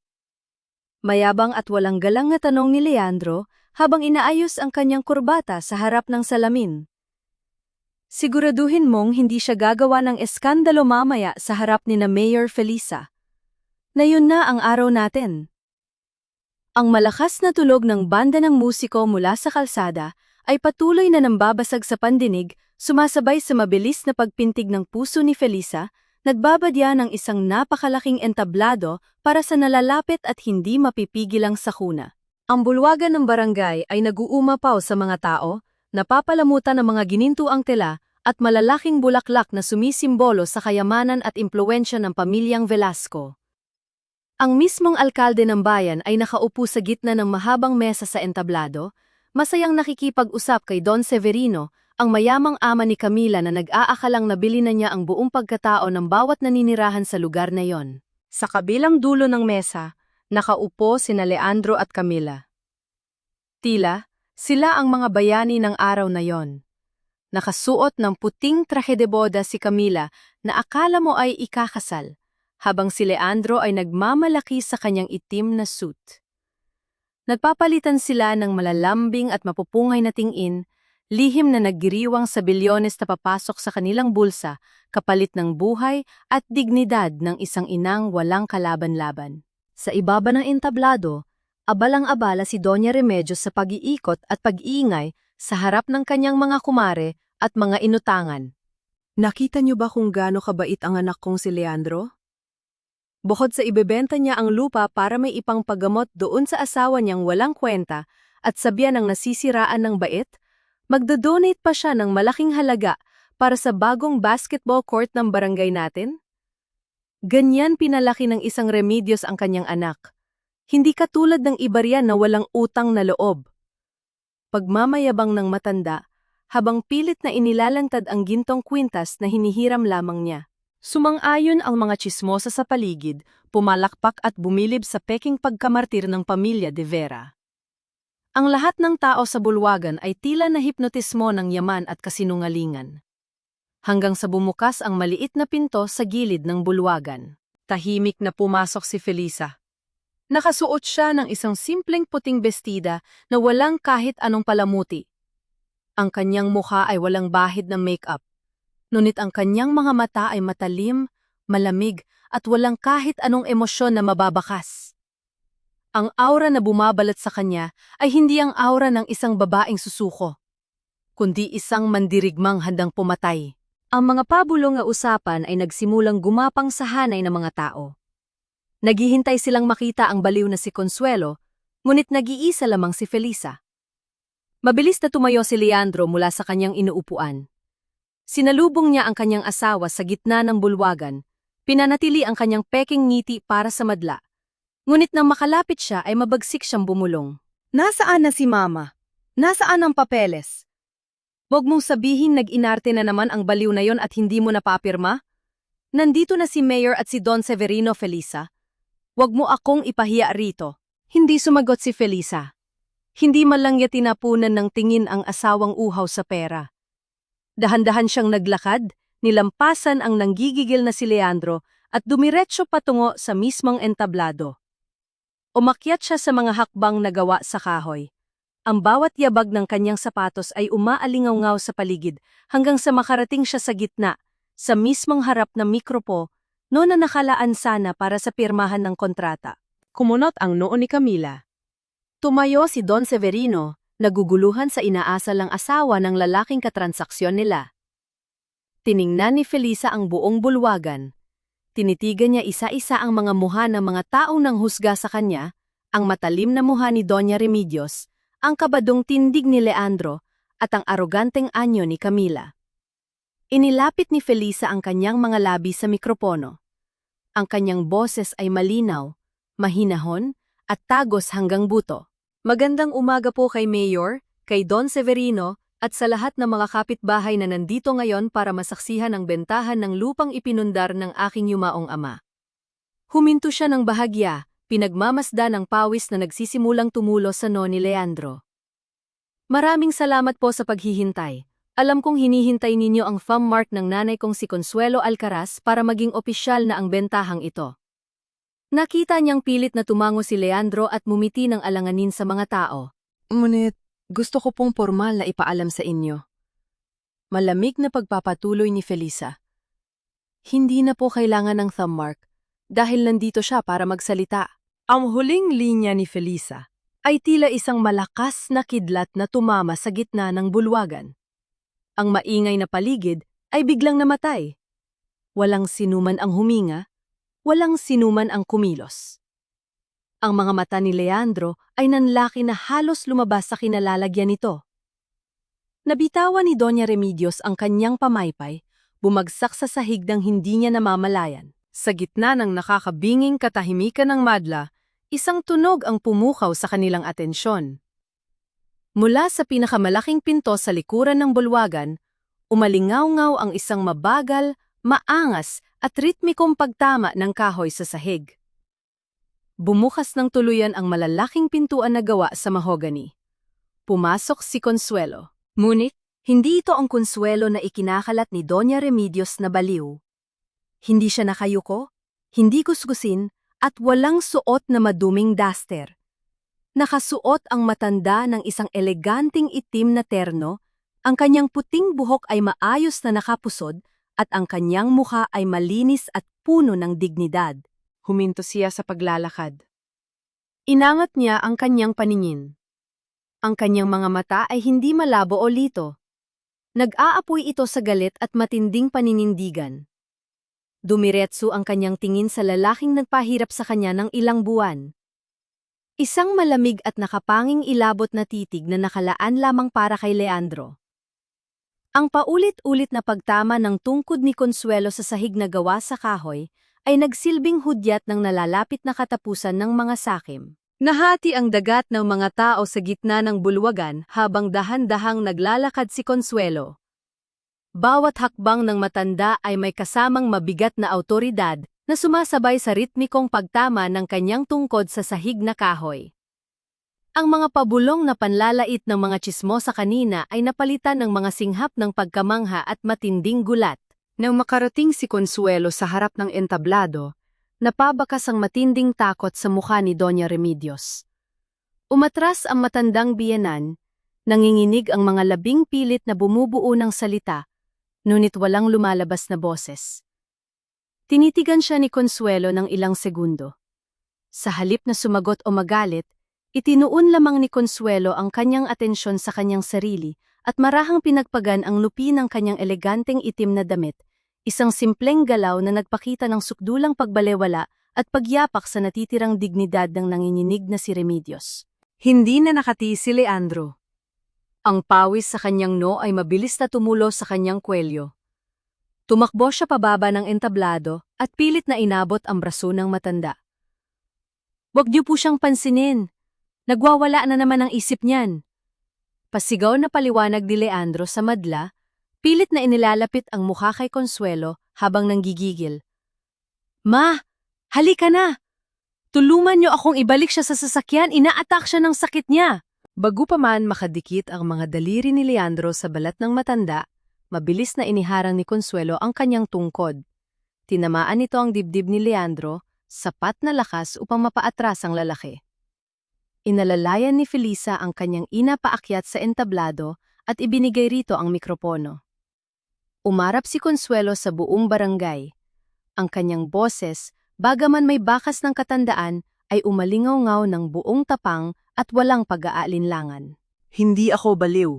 Mayabang at walang galang na tanong ni Leandro habang inaayos ang kanyang kurbata sa harap ng salamin. Siguraduhin mong hindi siya gagawa ng eskandalo mamaya sa harap ni na Mayor Felisa. Na yun na ang araw natin. Ang malakas na tulog ng banda ng musiko mula sa kalsada ay patuloy na nambabasag sa pandinig, sumasabay sa mabilis na pagpintig ng puso ni Felisa, nagbabadya ng isang napakalaking entablado para sa nalalapit at hindi mapipigilang sakuna. Ang bulwagan ng barangay ay nag-uumapaw sa mga tao, napapalamutan ng mga ginintuang tela at malalaking bulaklak na sumisimbolo sa kayamanan at impluwensya ng pamilyang Velasco. Ang mismong alkalde ng bayan ay nakaupo sa gitna ng mahabang mesa sa entablado, masayang nakikipag-usap kay Don Severino, ang mayamang ama ni Camila na nag-aakalang nabili na niya ang buong pagkatao ng bawat naninirahan sa lugar na yon. Sa kabilang dulo ng mesa, nakaupo sina Leandro at Camila. Tila, sila ang mga bayani ng araw na yon. Nakasuot ng puting traje de boda si Camila na akala mo ay ikakasal, habang si Leandro ay nagmamalaki sa kanyang itim na suit. Nagpapalitan sila ng malalambing at mapupungay na tingin, lihim na naggiriwang sa bilyones na papasok sa kanilang bulsa, kapalit ng buhay at dignidad ng isang inang walang kalaban-laban. Sa ibaba ng entablado, abalang-abala si Doña Remedios sa pag-iikot at pag-iingay sa harap ng kanyang mga kumare at mga inutangan. Nakita niyo ba kung gaano kabait ang anak kong si Leandro? Bukod sa ibebenta niya ang lupa para may ipangpagamot doon sa asawa niyang walang kwenta at sabihan ng nasisiraan ng bait, magdodonate pa siya ng malaking halaga para sa bagong basketball court ng barangay natin? Ganyan pinalaki ng isang Remedios ang kanyang anak. Hindi katulad ng iba riyan na walang utang na loob. pagmamayabang ng matanda, habang pilit na inilalantad ang gintong kwintas na hinihiram lamang niya. Sumang-ayon ang mga tsismosa sa paligid, pumalakpak at bumilib sa peking pagkamartir ng pamilya de Vera. Ang lahat ng tao sa bulwagan ay tila na hipnotismo ng yaman at kasinungalingan. Hanggang sa bumukas ang maliit na pinto sa gilid ng bulwagan. Tahimik na pumasok si Felisa. Nakasuot siya ng isang simpleng puting bestida na walang kahit anong palamuti. Ang kanyang mukha ay walang bahid ng make-up. Ngunit ang kanyang mga mata ay matalim, malamig at walang kahit anong emosyon na mababakas. Ang aura na bumabalat sa kanya ay hindi ang aura ng isang babaeng susuko, kundi isang mandirigmang handang pumatay. Ang mga pabulong na usapan ay nagsimulang gumapang sa hanay ng mga tao. Naghihintay silang makita ang baliw na si Consuelo, ngunit nag-iisa lamang si Felisa. Mabilis na tumayo si Leandro mula sa kanyang inuupuan. Sinalubong niya ang kanyang asawa sa gitna ng bulwagan, pinanatili ang kanyang peking ngiti para sa madla. Ngunit nang makalapit siya ay mabagsik siyang bumulong. Nasaan na si Mama? Nasaan ang papeles? Huwag mong sabihin nag-inarte na naman ang baliw na yon at hindi mo napapirma? Nandito na si Mayor at si Don Severino, Felisa. Huwag mo akong ipahiya rito. Hindi sumagot si Felisa. Hindi man lang niya tinapunan ng tingin ang asawang uhaw sa pera. Dahan-dahan siyang naglakad, nilampasan ang nanggigigil na si Leandro at dumiretso patungo sa mismong entablado. Umakyat siya sa mga hakbang na gawa sa kahoy. Ang bawat yabag ng kanyang sapatos ay umaalingaw-ngaw sa paligid hanggang sa makarating siya sa gitna, sa mismong harap ng mikropo, noon na nakalaan sana para sa pirmahan ng kontrata. Kumunot ang noo ni Camila. Tumayo si Don Severino, naguguluhan sa inaasal ng asawa ng lalaking katransaksyon nila. Tiningnan ni Felisa ang buong bulwagan. Tinitigan niya isa-isa ang mga muha ng mga taong nanghusga sa kanya, ang matalim na muha ni Doña Remedios, ang kabadong tindig ni Leandro, at ang aroganteng anyo ni Camila. Inilapit ni Felisa ang kanyang mga labi sa mikropono. Ang kanyang boses ay malinaw, mahinahon, at tagos hanggang buto. Magandang umaga po kay Mayor, kay Don Severino, at sa lahat ng mga kapitbahay na nandito ngayon para masaksihan ang bentahan ng lupang ipinundar ng aking yumaong ama. Huminto siya ng bahagya, pinagmamasda ng pawis na nagsisimulang tumulo sa noo ni Leandro. Maraming salamat po sa paghihintay. Alam kong hinihintay ninyo ang thumb mark ng nanay kong si Consuelo Alcaraz para maging opisyal na ang bentahang ito. Nakita niyang pilit na tumango si Leandro at mumiti ng alanganin sa mga tao. Ngunit, gusto ko pong formal na ipaalam sa inyo. Malamig na pagpapatuloy ni Felisa. Hindi na po kailangan ng thumb mark dahil nandito siya para magsalita. Ang huling linya ni Felisa ay tila isang malakas na kidlat na tumama sa gitna ng bulwagan. Ang maingay na paligid ay biglang namatay. Walang sinuman ang huminga, walang sinuman ang kumilos. Ang mga mata ni Leandro ay nanlaki na halos lumabas sa kinalalagyan nito. Nabitawan ni Doña Remedios ang kanyang pamaypay, bumagsak sa sahig ng hindi niya namamalayan. Sa gitna ng nakakabinging katahimikan ng madla, isang tunog ang pumukaw sa kanilang atensyon. Mula sa pinakamalaking pinto sa likuran ng bulwagan, umalingaw-ngaw ang isang mabagal, maangas at ritmikong pagtama ng kahoy sa sahig. Bumukas ng tuluyan ang malalaking pintuan na gawa sa mahogany. Pumasok si Consuelo. Ngunit, hindi ito ang Consuelo na ikinakalat ni Doña Remedios na baliw. Hindi siya nakayuko, hindi kuskusin, at walang suot na maduming duster. Nakasuot ang matanda ng isang eleganting itim na terno, ang kanyang puting buhok ay maayos na nakapusod, at ang kanyang mukha ay malinis at puno ng dignidad. Huminto siya sa paglalakad. Inangat niya ang kanyang paningin. Ang kanyang mga mata ay hindi malabo o lito. Nag-aapoy ito sa galit at matinding paninindigan. Dumiretso ang kanyang tingin sa lalaking nagpahirap sa kanya ng ilang buwan. Isang malamig at nakapanging ilabot na titig na nakalaan lamang para kay Leandro. Ang paulit-ulit na pagtama ng tungkod ni Consuelo sa sahig na gawa sa kahoy ay nagsilbing hudyat ng nalalapit na katapusan ng mga sakim. Nahati ang dagat ng mga tao sa gitna ng bulwagan habang dahan-dahang naglalakad si Consuelo. Bawat hakbang ng matanda ay may kasamang mabigat na awtoridad na sumasabay sa ritmikong pagtama ng kanyang tungkod sa sahig na kahoy. Ang mga pabulong na panlalait ng mga tsismosa kanina ay napalitan ng mga singhap ng pagkamangha at matinding gulat. Nang makarating si Consuelo sa harap ng entablado, napabakas ang matinding takot sa mukha ni Doña Remedios. Umatras ang matandang biyenan, nanginginig ang mga labing pilit na bumubuo ng salita, ngunit walang lumalabas na boses. Tinitigan siya ni Consuelo ng ilang segundo. Sa halip na sumagot o magalit, itinuon lamang ni Consuelo ang kanyang atensyon sa kanyang sarili at marahang pinagpagan ang lupi ng kanyang eleganteng itim na damit, isang simpleng galaw na nagpakita ng sukdulang pagbalewala at pagyapak sa natitirang dignidad ng nanginginig na si Remedios. Hindi na nakatiis si Leandro. Ang pawis sa kanyang noo ay mabilis na tumulo sa kanyang kwelyo. Tumakbo siya pababa ng entablado at pilit na inabot ang braso ng matanda. "Huwag niyo po siyang pansinin. Nagwawala na naman ang isip niyan." Pasigaw na paliwanag ni Leandro sa madla, pilit na inilalapit ang mukha kay Consuelo habang nanggigigil. "Ma, halika na! Tulungan niyo akong ibalik siya sa sasakyan, ina-attack siya ng sakit niya." Bago pa man makadikit ang mga daliri ni Leandro sa balat ng matanda, mabilis na iniharang ni Consuelo ang kanyang tungkod. Tinamaan nito ang dibdib ni Leandro, sapat na lakas upang mapaatras ang lalaki. Inalalayan ni Felisa ang kanyang ina paakyat sa entablado at ibinigay rito ang mikropono. Umarap si Consuelo sa buong barangay. Ang kanyang boses, bagaman may bakas ng katandaan, ay umalingaw-ngaw ng buong tapang at walang pag-aalinlangan. Hindi ako baliw.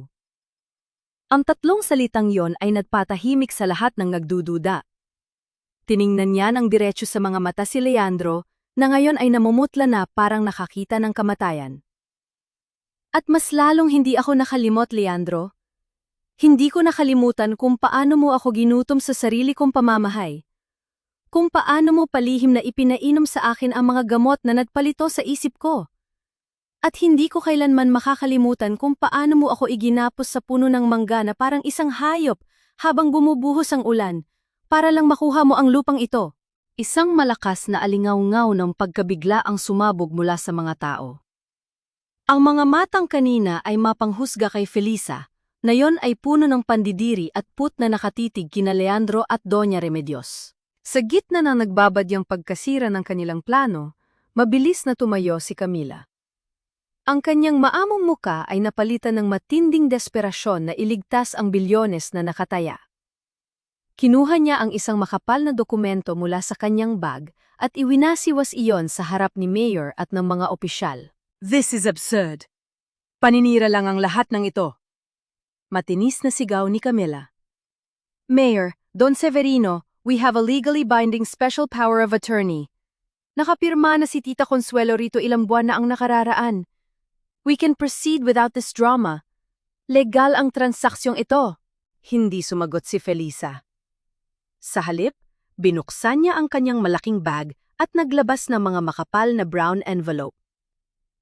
Ang tatlong salitang yon ay nagpatahimik sa lahat ng nagdududa. Tiningnan niya ng diretso sa mga mata si Leandro, na ngayon ay namumutla na parang nakakita ng kamatayan. At mas lalong hindi ako nakalimot, Leandro. Hindi ko nakalimutan kung paano mo ako ginutom sa sarili kong pamamahay. Kung paano mo palihim na ipinainom sa akin ang mga gamot na nagpalito sa isip ko. At hindi ko kailanman makakalimutan kung paano mo ako iginapos sa puno ng mangga na parang isang hayop habang bumubuhos ang ulan, para lang makuha mo ang lupang ito. Isang malakas na alingaw-ngaw ng pagkabigla ang sumabog mula sa mga tao. Ang mga matang kanina ay mapanghusga kay Felisa, na yon ay puno ng pandidiri at put na nakatitig kina Leandro at Doña Remedios. Sa gitna ng nagbabadyang pagkasira ng kanilang plano, mabilis na tumayo si Camila. Ang kanyang maamong muka ay napalitan ng matinding desperasyon na iligtas ang bilyones na nakataya. Kinuha niya ang isang makapal na dokumento mula sa kanyang bag at iwinasiwas iyon sa harap ni Mayor at ng mga opisyal. This is absurd. Paninira lang ang lahat ng ito. Matinis na sigaw ni Camila. Mayor, Don Severino, we have a legally binding special power of attorney. Nakapirma na si Tita Consuelo rito ilang buwan na ang nakararaan. We can proceed without this drama. Legal ang transaksyong ito. Hindi sumagot si Felisa. Sa halip, binuksan niya ang kanyang malaking bag at naglabas ng mga makapal na brown envelope.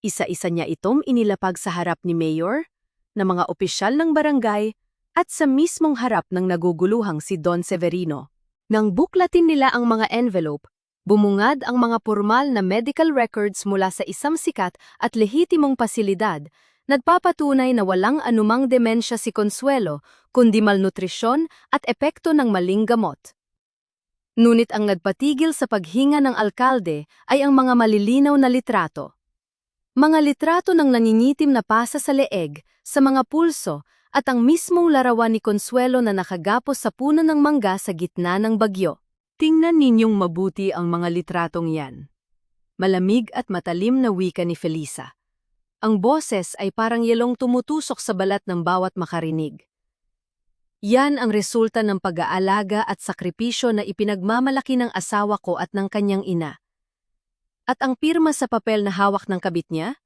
Isa-isa niya itong inilapag sa harap ni Mayor, ng mga opisyal ng barangay, at sa mismong harap ng naguguluhang si Don Severino. Nang buklatin nila ang mga envelope, bumungad ang mga pormal na medical records mula sa isang sikat at lehitimong pasilidad, nagpapatunay na walang anumang demensya si Consuelo, kundi malnutrisyon at epekto ng maling gamot. Ngunit ang nagpatigil sa paghinga ng alkalde ay ang mga malilinaw na litrato. Mga litrato ng nangingitim na pasa sa leeg, sa mga pulso, at ang mismong larawan ni Consuelo na nakagapos sa puno ng mangga sa gitna ng bagyo. Tingnan ninyong mabuti ang mga litratong yan. Malamig at matalim na wika ni Felisa. Ang boses ay parang yelong tumutusok sa balat ng bawat makarinig. Yan ang resulta ng pag-aalaga at sakripisyo na ipinagmamalaki ng asawa ko at ng kanyang ina. At ang pirma sa papel na hawak ng kabit niya?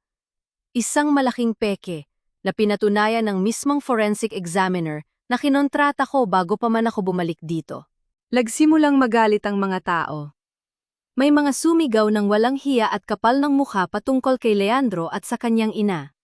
Isang malaking peke na pinatunayan ng mismong forensic examiner na kinontrata ko bago pa man ako bumalik dito. Lagsimulang magalit ang mga tao. May mga sumigaw ng walang hiya at kapal ng mukha patungkol kay Leandro at sa kanyang ina.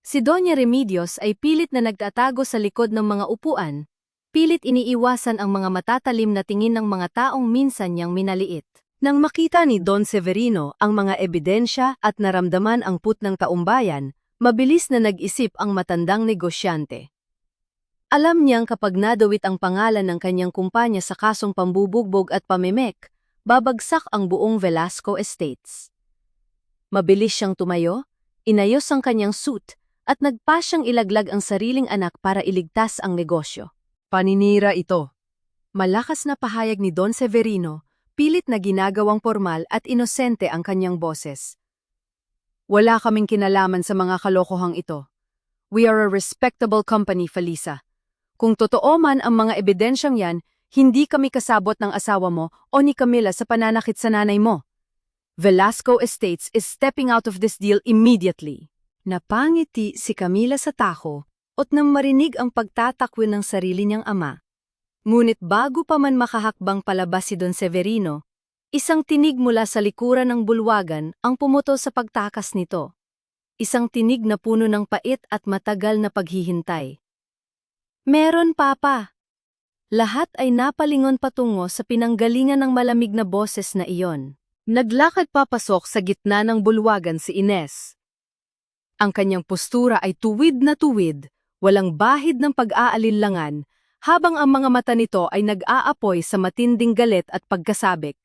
Si Doña Remedios ay pilit na nagtatago sa likod ng mga upuan, pilit iniiwasan ang mga matatalim na tingin ng mga taong minsan niyang minaliit. Nang makita ni Don Severino ang mga ebidensya at naramdaman ang put ng taumbayan, mabilis na nag-isip ang matandang negosyante. Alam niyang kapag nadawit ang pangalan ng kanyang kumpanya sa kasong pambubugbog at pamimek, babagsak ang buong Velasco Estates. Mabilis siyang tumayo, inayos ang kanyang suit, at nagpasyang ilaglag ang sariling anak para iligtas ang negosyo. Paninira ito. Malakas na pahayag ni Don Severino, pilit na ginagawang formal at inosente ang kanyang boses. Wala kaming kinalaman sa mga kalokohang ito. We are a respectable company, Felisa. Kung totoo man ang mga ebidensyang yan, hindi kami kasabot ng asawa mo o ni Camila sa pananakit sa nanay mo. Velasco Estates is stepping out of this deal immediately. Napangiti si Camila sa tako at nang marinig ang pagtatakwil ng sarili niyang ama. Ngunit bago pa man makahakbang palabas si Don Severino, isang tinig mula sa likuran ng bulwagan ang pumuto sa pagtakas nito. Isang tinig na puno ng pait at matagal na paghihintay. Meron, Papa. Lahat ay napalingon patungo sa pinanggalingan ng malamig na boses na iyon. Naglakad papasok sa gitna ng bulwagan si Ines. Ang kanyang postura ay tuwid na tuwid, walang bahid ng pag-aalinlangan, habang ang mga mata nito ay nag-aapoy sa matinding galit at pagkasabik.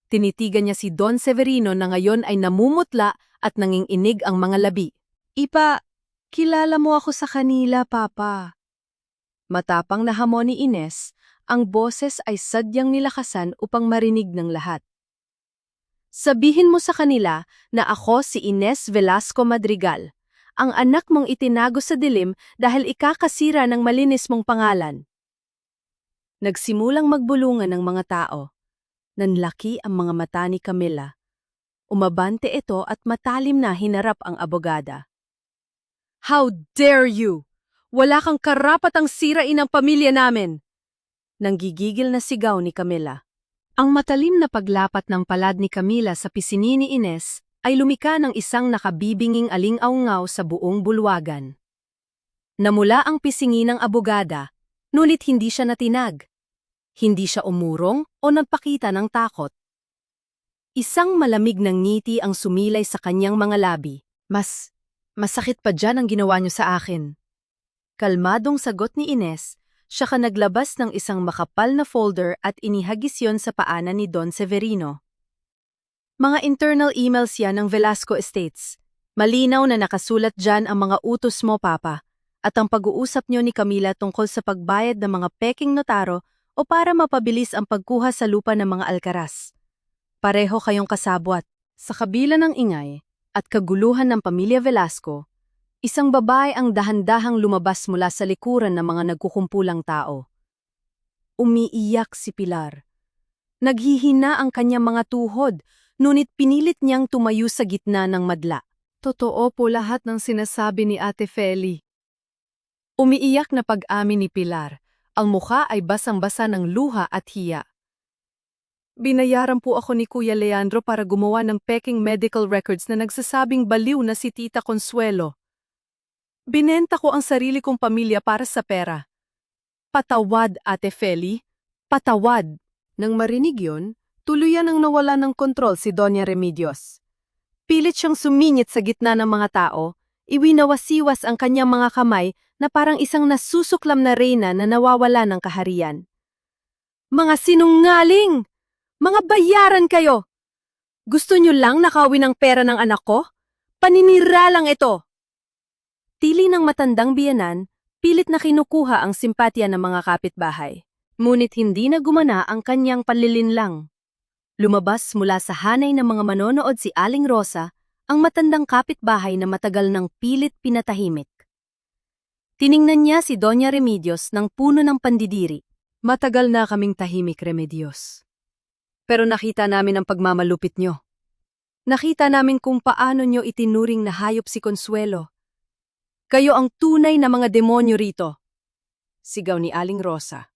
Tinitigan niya si Don Severino na ngayon ay namumutla at nanginginig ang mga labi. Ipa, kilala mo ako sa kanila, Papa. Matapang na hamon ni Ines, ang boses ay sadyang nilakasan upang marinig ng lahat. Sabihin mo sa kanila na ako si Ines Velasco Madrigal, ang anak mong itinago sa dilim dahil ikakasira ng malinis mong pangalan. Nagsimulang magbulungan ng mga tao. Nanlaki ang mga mata ni Camila. Umabante ito at matalim na hinarap ang abogada. How dare you! Wala kang karapatang sirain ang pamilya namin! Nanggigigil na sigaw ni Camila. Ang matalim na paglapat ng palad ni Camila sa pisini ni Ines ay lumika ng isang nakabibinging aling-aungaw sa buong bulwagan. Namula ang pisingi ng abogada, ngunit hindi siya natinag. Hindi siya umurong o nagpakita ng takot. Isang malamig ng ngiti ang sumilay sa kanyang mga labi. Masakit pa dyan ang ginawa niyo sa akin. Kalmadong sagot ni Ines, siya ka naglabas ng isang makapal na folder at inihagis yon sa paanan ni Don Severino. Mga internal emails yan ng Velasco Estates. Malinaw na nakasulat dyan ang mga utos mo, Papa, at ang pag-uusap niyo ni Camila tungkol sa pagbayad ng mga peking notaro o para mapabilis ang pagkuha sa lupa ng mga Alcaraz. Pareho kayong kasabwat. Sa kabila ng ingay at kaguluhan ng pamilya Velasco, isang babae ang dahan-dahang lumabas mula sa likuran ng mga nagkukumpulang tao. Umiiyak si Pilar. Naghihina ang kanyang mga tuhod, ngunit pinilit niyang tumayo sa gitna ng madla. Totoo po lahat ng sinasabi ni Ate Feli. Umiiyak na pag-amin ni Pilar. Ang mukha ay basang-basa ng luha at hiya. Binayaran po ako ni Kuya Leandro para gumawa ng peking medical records na nagsasabing baliw na si Tita Consuelo. Binenta ko ang sarili kong pamilya para sa pera. Patawad, Ate Feli. Patawad. Nang marinig yun, tuluyan ang nawala ng kontrol si Doña Remedios. Pilit siyang sumingit sa gitna ng mga tao, iwinawasiwas ang kanyang mga kamay na parang isang nasusuklam na reyna na nawawala ng kaharian. Mga sinungaling! Mga bayaran kayo! Gusto niyo lang nakawin ang pera ng anak ko? Paninira lang ito! Tili ng matandang biyanan, pilit na kinukuha ang simpatya ng mga kapitbahay. Ngunit hindi na gumana ang kanyang panlilinlang. Lumabas mula sa hanay ng mga manonood si Aling Rosa, ang matandang kapitbahay na matagal ng pilit pinatahimik. Tiningnan niya si Doña Remedios ng puno ng pandidiri. Matagal na kaming tahimik, Remedios. Pero nakita namin ang pagmamalupit nyo. Nakita namin kung paano nyo itinuring na hayop si Consuelo. Kayo ang tunay na mga demonyo rito. Sigaw ni Aling Rosa.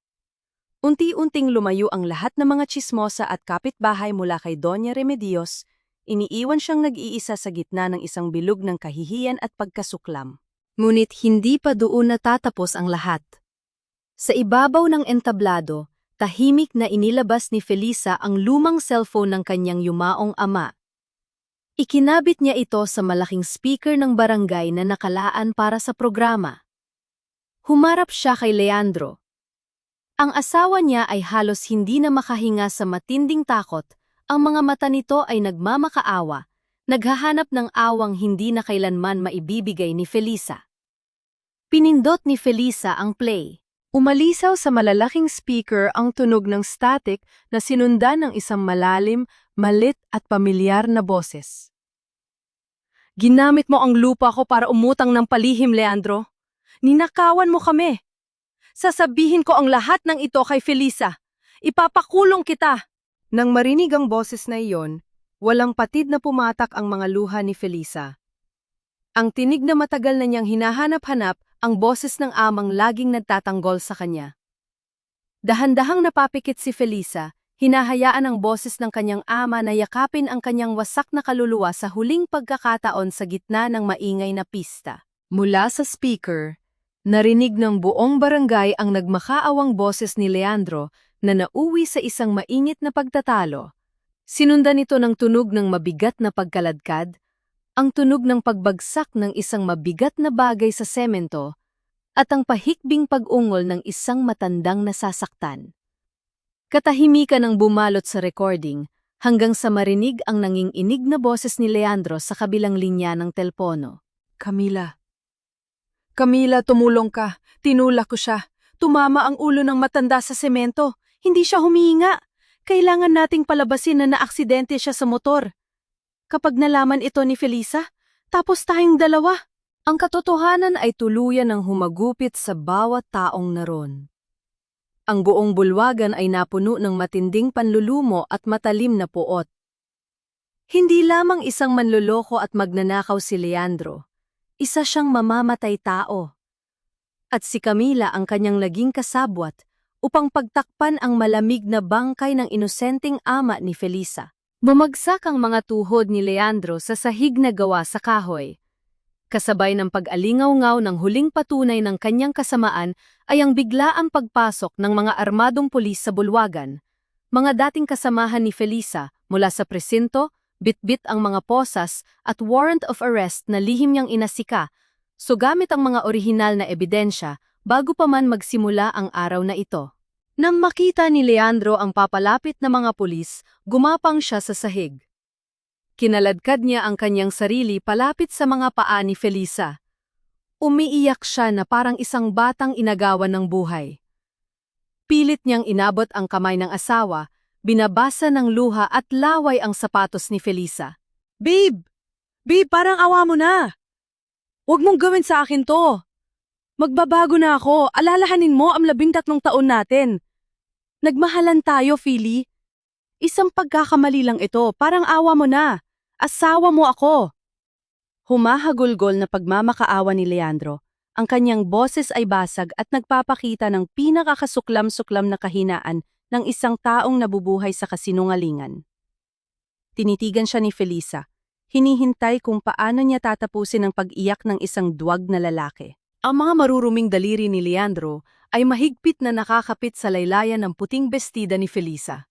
Unti-unting lumayo ang lahat ng mga tsismosa at kapitbahay mula kay Doña Remedios, iniiwan siyang nag-iisa sa gitna ng isang bilog ng kahihiyan at pagkasuklam. Ngunit hindi pa doon natatapos ang lahat. Sa ibabaw ng entablado, tahimik na inilabas ni Felisa ang lumang cellphone ng kanyang yumaong ama. Ikinabit niya ito sa malaking speaker ng barangay na nakalaan para sa programa. Humarap siya kay Leandro. Ang asawa niya ay halos hindi na makahinga sa matinding takot, ang mga mata nito ay nagmamakaawa, naghahanap ng awang hindi na kailanman maibibigay ni Felisa. Pinindot ni Felisa ang play. Umalisaw sa malalaking speaker ang tunog ng static na sinundan ng isang malalim, malit at pamilyar na boses. Ginamit mo ang lupa ko para umutang ng palihim, Leandro. Ninakawan mo kami. Sasabihin ko ang lahat ng ito kay Felisa. Ipapakulong kita. Nang marinig ang boses na iyon, walang patid na pumatak ang mga luha ni Felisa. Ang tinig na matagal na niyang hinahanap-hanap ang boses ng amang laging nagtatanggol sa kanya. Dahan-dahang napapikit si Felisa, hinahayaan ang boses ng kanyang ama na yakapin ang kanyang wasak na kaluluwa sa huling pagkakataon sa gitna ng maingay na pista. Mula sa speaker, narinig ng buong barangay ang nagmakaawang boses ni Leandro na nauwi sa isang mainit na pagtatalo. Sinundan ito ng tunog ng mabigat na pagkaladkad, ang tunog ng pagbagsak ng isang mabigat na bagay sa semento, at ang pahikbing pag-ungol ng isang matandang nasasaktan. Katahimikan ang bumalot sa recording hanggang sa marinig ang nanginginig na boses ni Leandro sa kabilang linya ng telpono. Camila, tumulong ka. Tinulak ko siya. Tumama ang ulo ng matanda sa semento. Hindi siya humihinga. Kailangan nating palabasin na naaksidente siya sa motor. Kapag nalaman ito ni Felisa, tapos tayong dalawa. Ang katotohanan ay tuluyan ng humagupit sa bawat taong naroon. Ang buong bulwagan ay napuno ng matinding panlulumo at matalim na puot. Hindi lamang isang manloloko at magnanakaw si Leandro. Isa siyang mamamatay tao. At si Camila ang kanyang naging kasabwat upang pagtakpan ang malamig na bangkay ng inosenteng ama ni Felisa. Bumagsak ang mga tuhod ni Leandro sa sahig na gawa sa kahoy. Kasabay ng pag-alingaw-ngaw ng huling patunay ng kanyang kasamaan ay ang biglaang pagpasok ng mga armadong pulis sa bulwagan. Mga dating kasamahan ni Felisa mula sa presinto, bitbit ang mga posas at warrant of arrest na lihim niyang inasika, so gamit ang mga orihinal na ebidensya bago pa man magsimula ang araw na ito. Nang makita ni Leandro ang papalapit na mga pulis, gumapang siya sa sahig. Kinaladkad niya ang kanyang sarili palapit sa mga paa ni Felisa. Umiiyak siya na parang isang batang inagawan ng buhay. Pilit niyang inabot ang kamay ng asawa, binabasa ng luha at laway ang sapatos ni Felisa. Babe! Babe, parang awa mo na. Huwag mong gawin sa akin to. Magbabago na ako. Alalahanin mo ang 13 taon natin. Nagmahalan tayo, Philly. Isang pagkakamali lang ito. Parang awa mo na. Asawa mo ako. Humahagulgol na pagmamakaawa ni Leandro. Ang kanyang boses ay basag at nagpapakita ng pinakakasuklam-suklam na kahinaan ng isang taong nabubuhay sa kasinungalingan. Tinitigan siya ni Felisa. Hinihintay kung paano niya tatapusin ang pag-iyak ng isang duwag na lalaki. Ang mga maruruming daliri ni Leandro ay mahigpit na nakakapit sa laylayan ng puting bestida ni Felisa.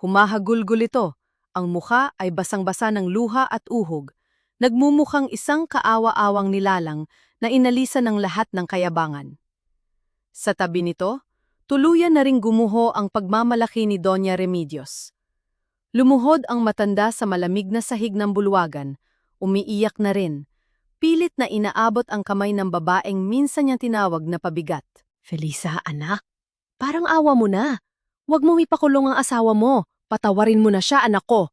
Humahagulgol ito, ang mukha ay basang-basa ng luha at uhog, nagmumukhang isang kaawa-awang nilalang na inalisan ng lahat ng kayabangan. Sa tabi nito, tuluyan na ring gumuho ang pagmamalaki ni Doña Remedios. Lumuhod ang matanda sa malamig na sahig ng bulwagan, umiiyak na rin. Pilit na inaabot ang kamay ng babaeng minsan niyang tinawag na pabigat. Felisa, anak, parang awa mo na. Huwag mong ipakulong ang asawa mo. Patawarin mo na siya, anak ko.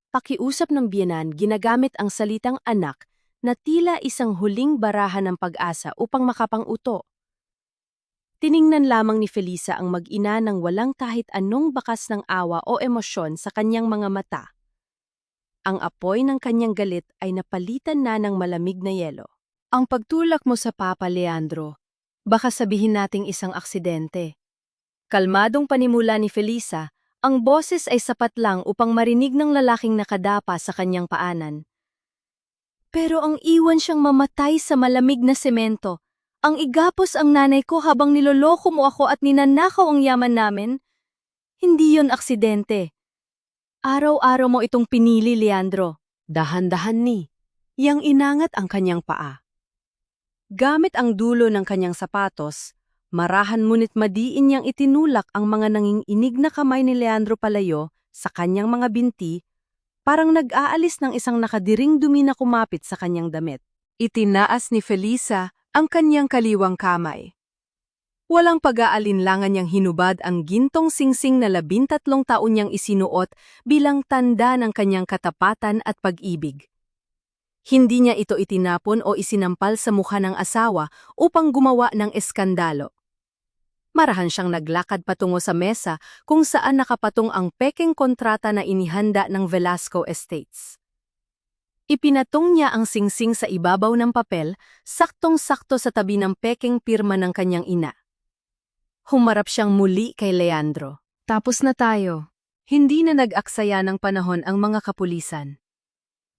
Pakiusap ng biyenan, ginagamit ang salitang anak na tila isang huling barahan ng pag-asa upang makapang-uto. Tiningnan lamang ni Felisa ang mag-ina ng walang kahit anong bakas ng awa o emosyon sa kanyang mga mata. Ang apoy ng kanyang galit ay napalitan na ng malamig na yelo. Ang pagtulak mo sa Papa Leandro, baka sabihin nating isang aksidente. Kalmadong panimula ni Felisa, ang boses ay sapat lang upang marinig ng lalaking nakadapa sa kanyang paanan. Pero ang iwan siyang mamatay sa malamig na semento. Ang igapos ang nanay ko habang niloloko mo ako at ninanakaw ang yaman namin. Hindi yon aksidente. Araw-araw mo itong pinili, Leandro. Dahan-dahan ni. Yang inangat ang kanyang paa. Gamit ang dulo ng kanyang sapatos, marahan ngunit madiin niyang itinulak ang mga nanginginig na kamay ni Leandro Palayo sa kanyang mga binti, parang nag-aalis ng isang nakadiring dumi na kumapit sa kanyang damit. Itinaas ni Felisa ang kanyang kaliwang kamay. Walang pag-aalinlangan niyang hinubad ang gintong singsing na 13 taon niyang isinuot bilang tanda ng kanyang katapatan at pag-ibig. Hindi niya ito itinapon o isinampal sa mukha ng asawa upang gumawa ng eskandalo. Marahan siyang naglakad patungo sa mesa kung saan nakapatong ang pekeng kontrata na inihanda ng Velasco Estates. Ipinatong niya ang singsing sa ibabaw ng papel, saktong-sakto sa tabi ng pekeng pirma ng kanyang ina. Humarap siyang muli kay Leandro. Tapos na tayo. Hindi na nag-aksaya ng panahon ang mga kapulisan.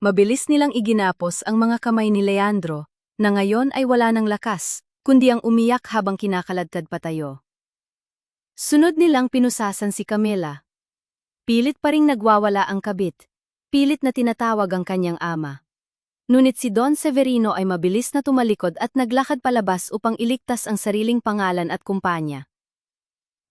Mabilis nilang iginapos ang mga kamay ni Leandro, na ngayon ay wala ng lakas, kundi ang umiyak habang kinakaladkad patayo. Sunod nilang pinusasan si Camila. Pilit pa ring nagwawala ang kabit, pilit na tinatawag ang kanyang ama. Ngunit si Don Severino ay mabilis na tumalikod at naglakad palabas upang iligtas ang sariling pangalan at kumpanya.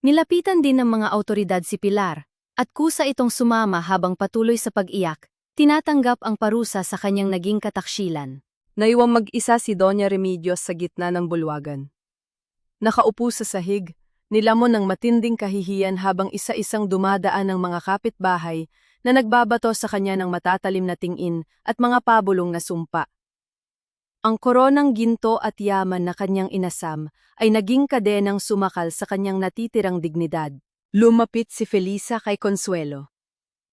Nilapitan din ng mga awtoridad si Pilar, at kusa itong sumama habang patuloy sa pag-iyak. Tinatanggap ang parusa sa kanyang naging kataksilan. Naiwang mag-isa si Doña Remedios sa gitna ng bulwagan. Nakaupo sa sahig, nilamon ng matinding kahihiyan habang isa-isang dumadaan ng mga kapitbahay na nagbabato sa kanya ng matatalim na tingin at mga pabulong na sumpa. Ang koronang ginto at yaman na kanyang inasam ay naging kadenang sumakal sa kanyang natitirang dignidad. Lumapit si Felisa kay Consuelo.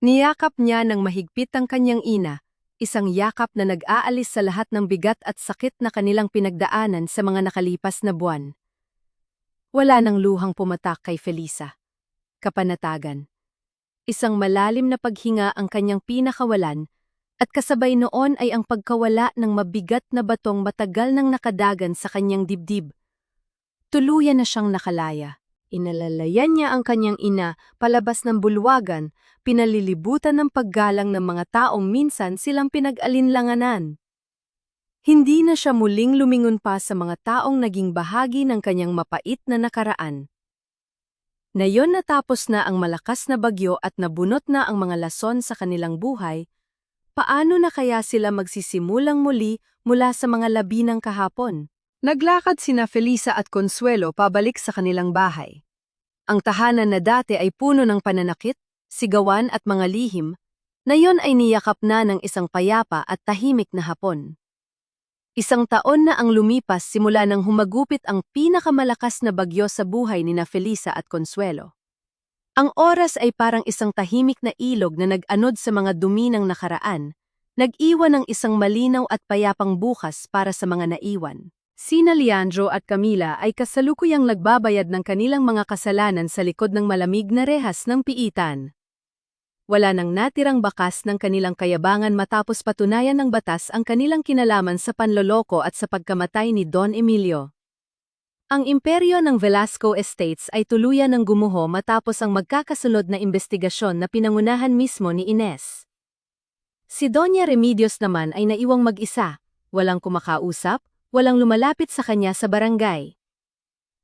Niyakap niya ng mahigpit ang kanyang ina, isang yakap na nag-aalis sa lahat ng bigat at sakit na kanilang pinagdaanan sa mga nakalipas na buwan. Wala nang luhang pumatak kay Felisa. Kapanatagan. Isang malalim na paghinga ang kanyang pinakawalan, at kasabay noon ay ang pagkawala ng mabigat na batong matagal nang nakadagan sa kanyang dibdib. Tuluyan na siyang nakalaya. Inalalayan niya ang kanyang ina palabas ng bulwagan, pinalilibutan ng paggalang ng mga taong minsan silang pinag-alinlanganan. Hindi na siya muling lumingon pa sa mga taong naging bahagi ng kanyang mapait na nakaraan. Nayon natapos na ang malakas na bagyo at nabunot na ang mga lason sa kanilang buhay, paano na kaya sila magsisimulang muli mula sa mga labi ng kahapon? Naglakad sina Felisa at Consuelo pabalik sa kanilang bahay. Ang tahanan na dati ay puno ng pananakit, sigawan at mga lihim, nayon ay niyakap na ng isang payapa at tahimik na hapon. Isang taon na ang lumipas simula nang humagupit ang pinakamalakas na bagyo sa buhay ni Felisa at Consuelo. Ang oras ay parang isang tahimik na ilog na nag-anod sa mga dumi ng nakaraan, nag-iwan ng isang malinaw at payapang bukas para sa mga naiwan. Sina Leandro at Camila ay kasalukuyang nagbabayad ng kanilang mga kasalanan sa likod ng malamig na rehas ng piitan. Wala nang natirang bakas ng kanilang kayabangan matapos patunayan ng batas ang kanilang kinalaman sa panloloko at sa pagkamatay ni Don Emilio. Ang imperyo ng Velasco Estates ay tuluyan ng gumuho matapos ang magkakasunod na investigasyon na pinangunahan mismo ni Ines. Si Doña Remedios naman ay naiwang mag-isa, walang kumakausap, walang lumalapit sa kanya sa barangay.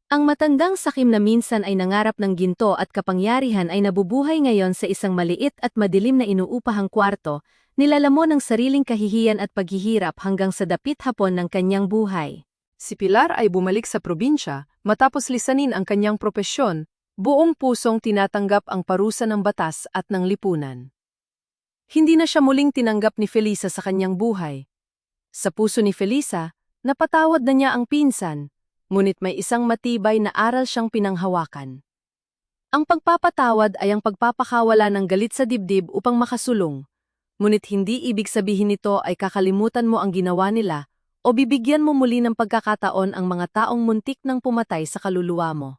Ang matandang sakim na minsan ay nangarap ng ginto at kapangyarihan ay nabubuhay ngayon sa isang maliit at madilim na inuupahang kwarto, nilalamon ng sariling kahihiyan at paghihirap hanggang sa dapit hapon ng kanyang buhay. Si Pilar ay bumalik sa probinsya matapos lisanin ang kanyang propesyon, buong pusong tinatanggap ang parusa ng batas at ng lipunan. Hindi na siya muling tinanggap ni Felisa sa kanyang buhay. Sa puso ni Felisa, napatawad na niya ang pinsan, ngunit may isang matibay na aral siyang pinanghawakan. Ang pagpapatawad ay ang pagpapakawala ng galit sa dibdib upang makasulong, ngunit hindi ibig sabihin nito ay kakalimutan mo ang ginawa nila o bibigyan mo muli ng pagkakataon ang mga taong muntik nang pumatay sa kaluluwa mo.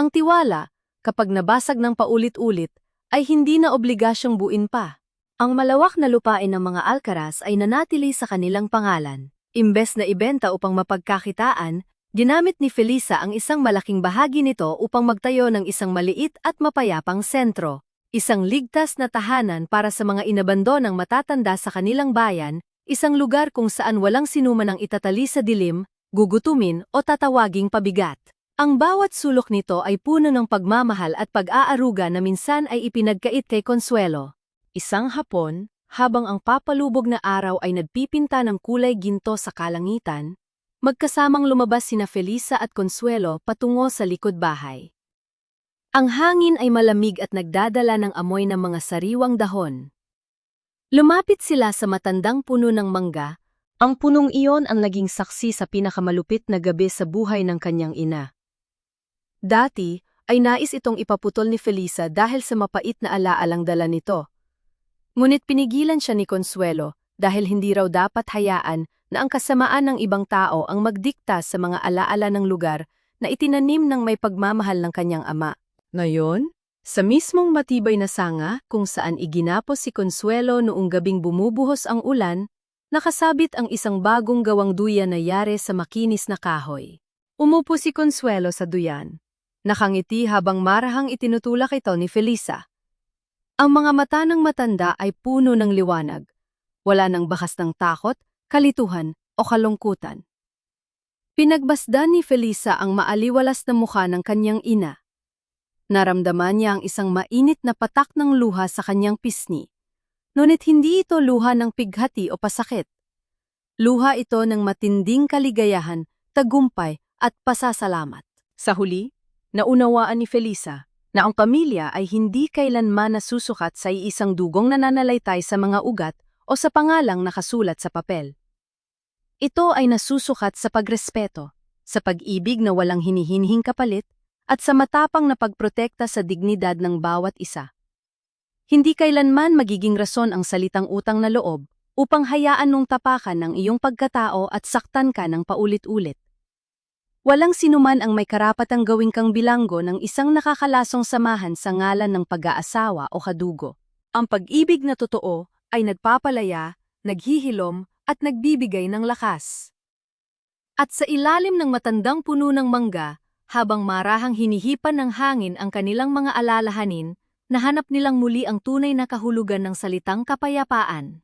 Ang tiwala, kapag nabasag ng paulit-ulit, ay hindi na obligasyong buuin pa. Ang malawak na lupain ng mga Alcaraz ay nanatili sa kanilang pangalan. Imbes na ibenta upang mapagkakitaan, ginamit ni Felisa ang isang malaking bahagi nito upang magtayo ng isang maliit at mapayapang sentro. Isang ligtas na tahanan para sa mga inabandonang matatanda sa kanilang bayan, isang lugar kung saan walang sinuman ang itatali sa dilim, gugutumin o tatawaging pabigat. Ang bawat sulok nito ay puno ng pagmamahal at pag-aaruga na minsan ay ipinagkait kay Consuelo. Isang hapon, habang ang papalubog na araw ay nagpipinta ng kulay ginto sa kalangitan, magkasamang lumabas sina Felisa at Consuelo patungo sa likod bahay. Ang hangin ay malamig at nagdadala ng amoy ng mga sariwang dahon. Lumapit sila sa matandang puno ng mangga. Ang punong iyon ang naging saksi sa pinakamalupit na gabi sa buhay ng kanyang ina. Dati, ay nais itong ipaputol ni Felisa dahil sa mapait na alaalang dala nito. Ngunit pinigilan siya ni Consuelo dahil hindi raw dapat hayaan na ang kasamaan ng ibang tao ang magdikta sa mga alaala ng lugar na itinanim ng may pagmamahal ng kanyang ama. Ngayon, sa mismong matibay na sanga kung saan iginapos si Consuelo noong gabing bumubuhos ang ulan, nakasabit ang isang bagong gawang duyan na yare sa makinis na kahoy. Umupo si Consuelo sa duyan. Nakangiti habang marahang itinutulak ito ni Felisa. Ang mga mata ng matanda ay puno ng liwanag. Wala nang bakas ng takot, kalituhan o kalungkutan. Pinagbasdan ni Felisa ang maaliwalas na mukha ng kanyang ina. Naramdaman niya ang isang mainit na patak ng luha sa kanyang pisngi. Ngunit hindi ito luha ng pighati o pasakit. Luha ito ng matinding kaligayahan, tagumpay at pasasalamat. Sa huli, naunawaan ni Felisa na ang pamilya ay hindi kailanman nasusukat sa iisang dugong nananalaytay sa mga ugat o sa pangalang nakasulat sa papel. Ito ay nasusukat sa pagrespeto, sa pag-ibig na walang hinihinihing kapalit, at sa matapang na pagprotekta sa dignidad ng bawat isa. Hindi kailanman magiging rason ang salitang utang na loob upang hayaan mong tapakan ng iyong pagkatao at saktan ka ng paulit-ulit. Walang sinuman ang may karapatang gawing kang bilanggo ng isang nakakalasong samahan sa ngalan ng pag-aasawa o kadugo. Ang pag-ibig na totoo ay nagpapalaya, naghihilom, at nagbibigay ng lakas. At sa ilalim ng matandang puno ng mangga, habang marahang hinihipan ng hangin ang kanilang mga alalahanin, nahanap nilang muli ang tunay na kahulugan ng salitang kapayapaan.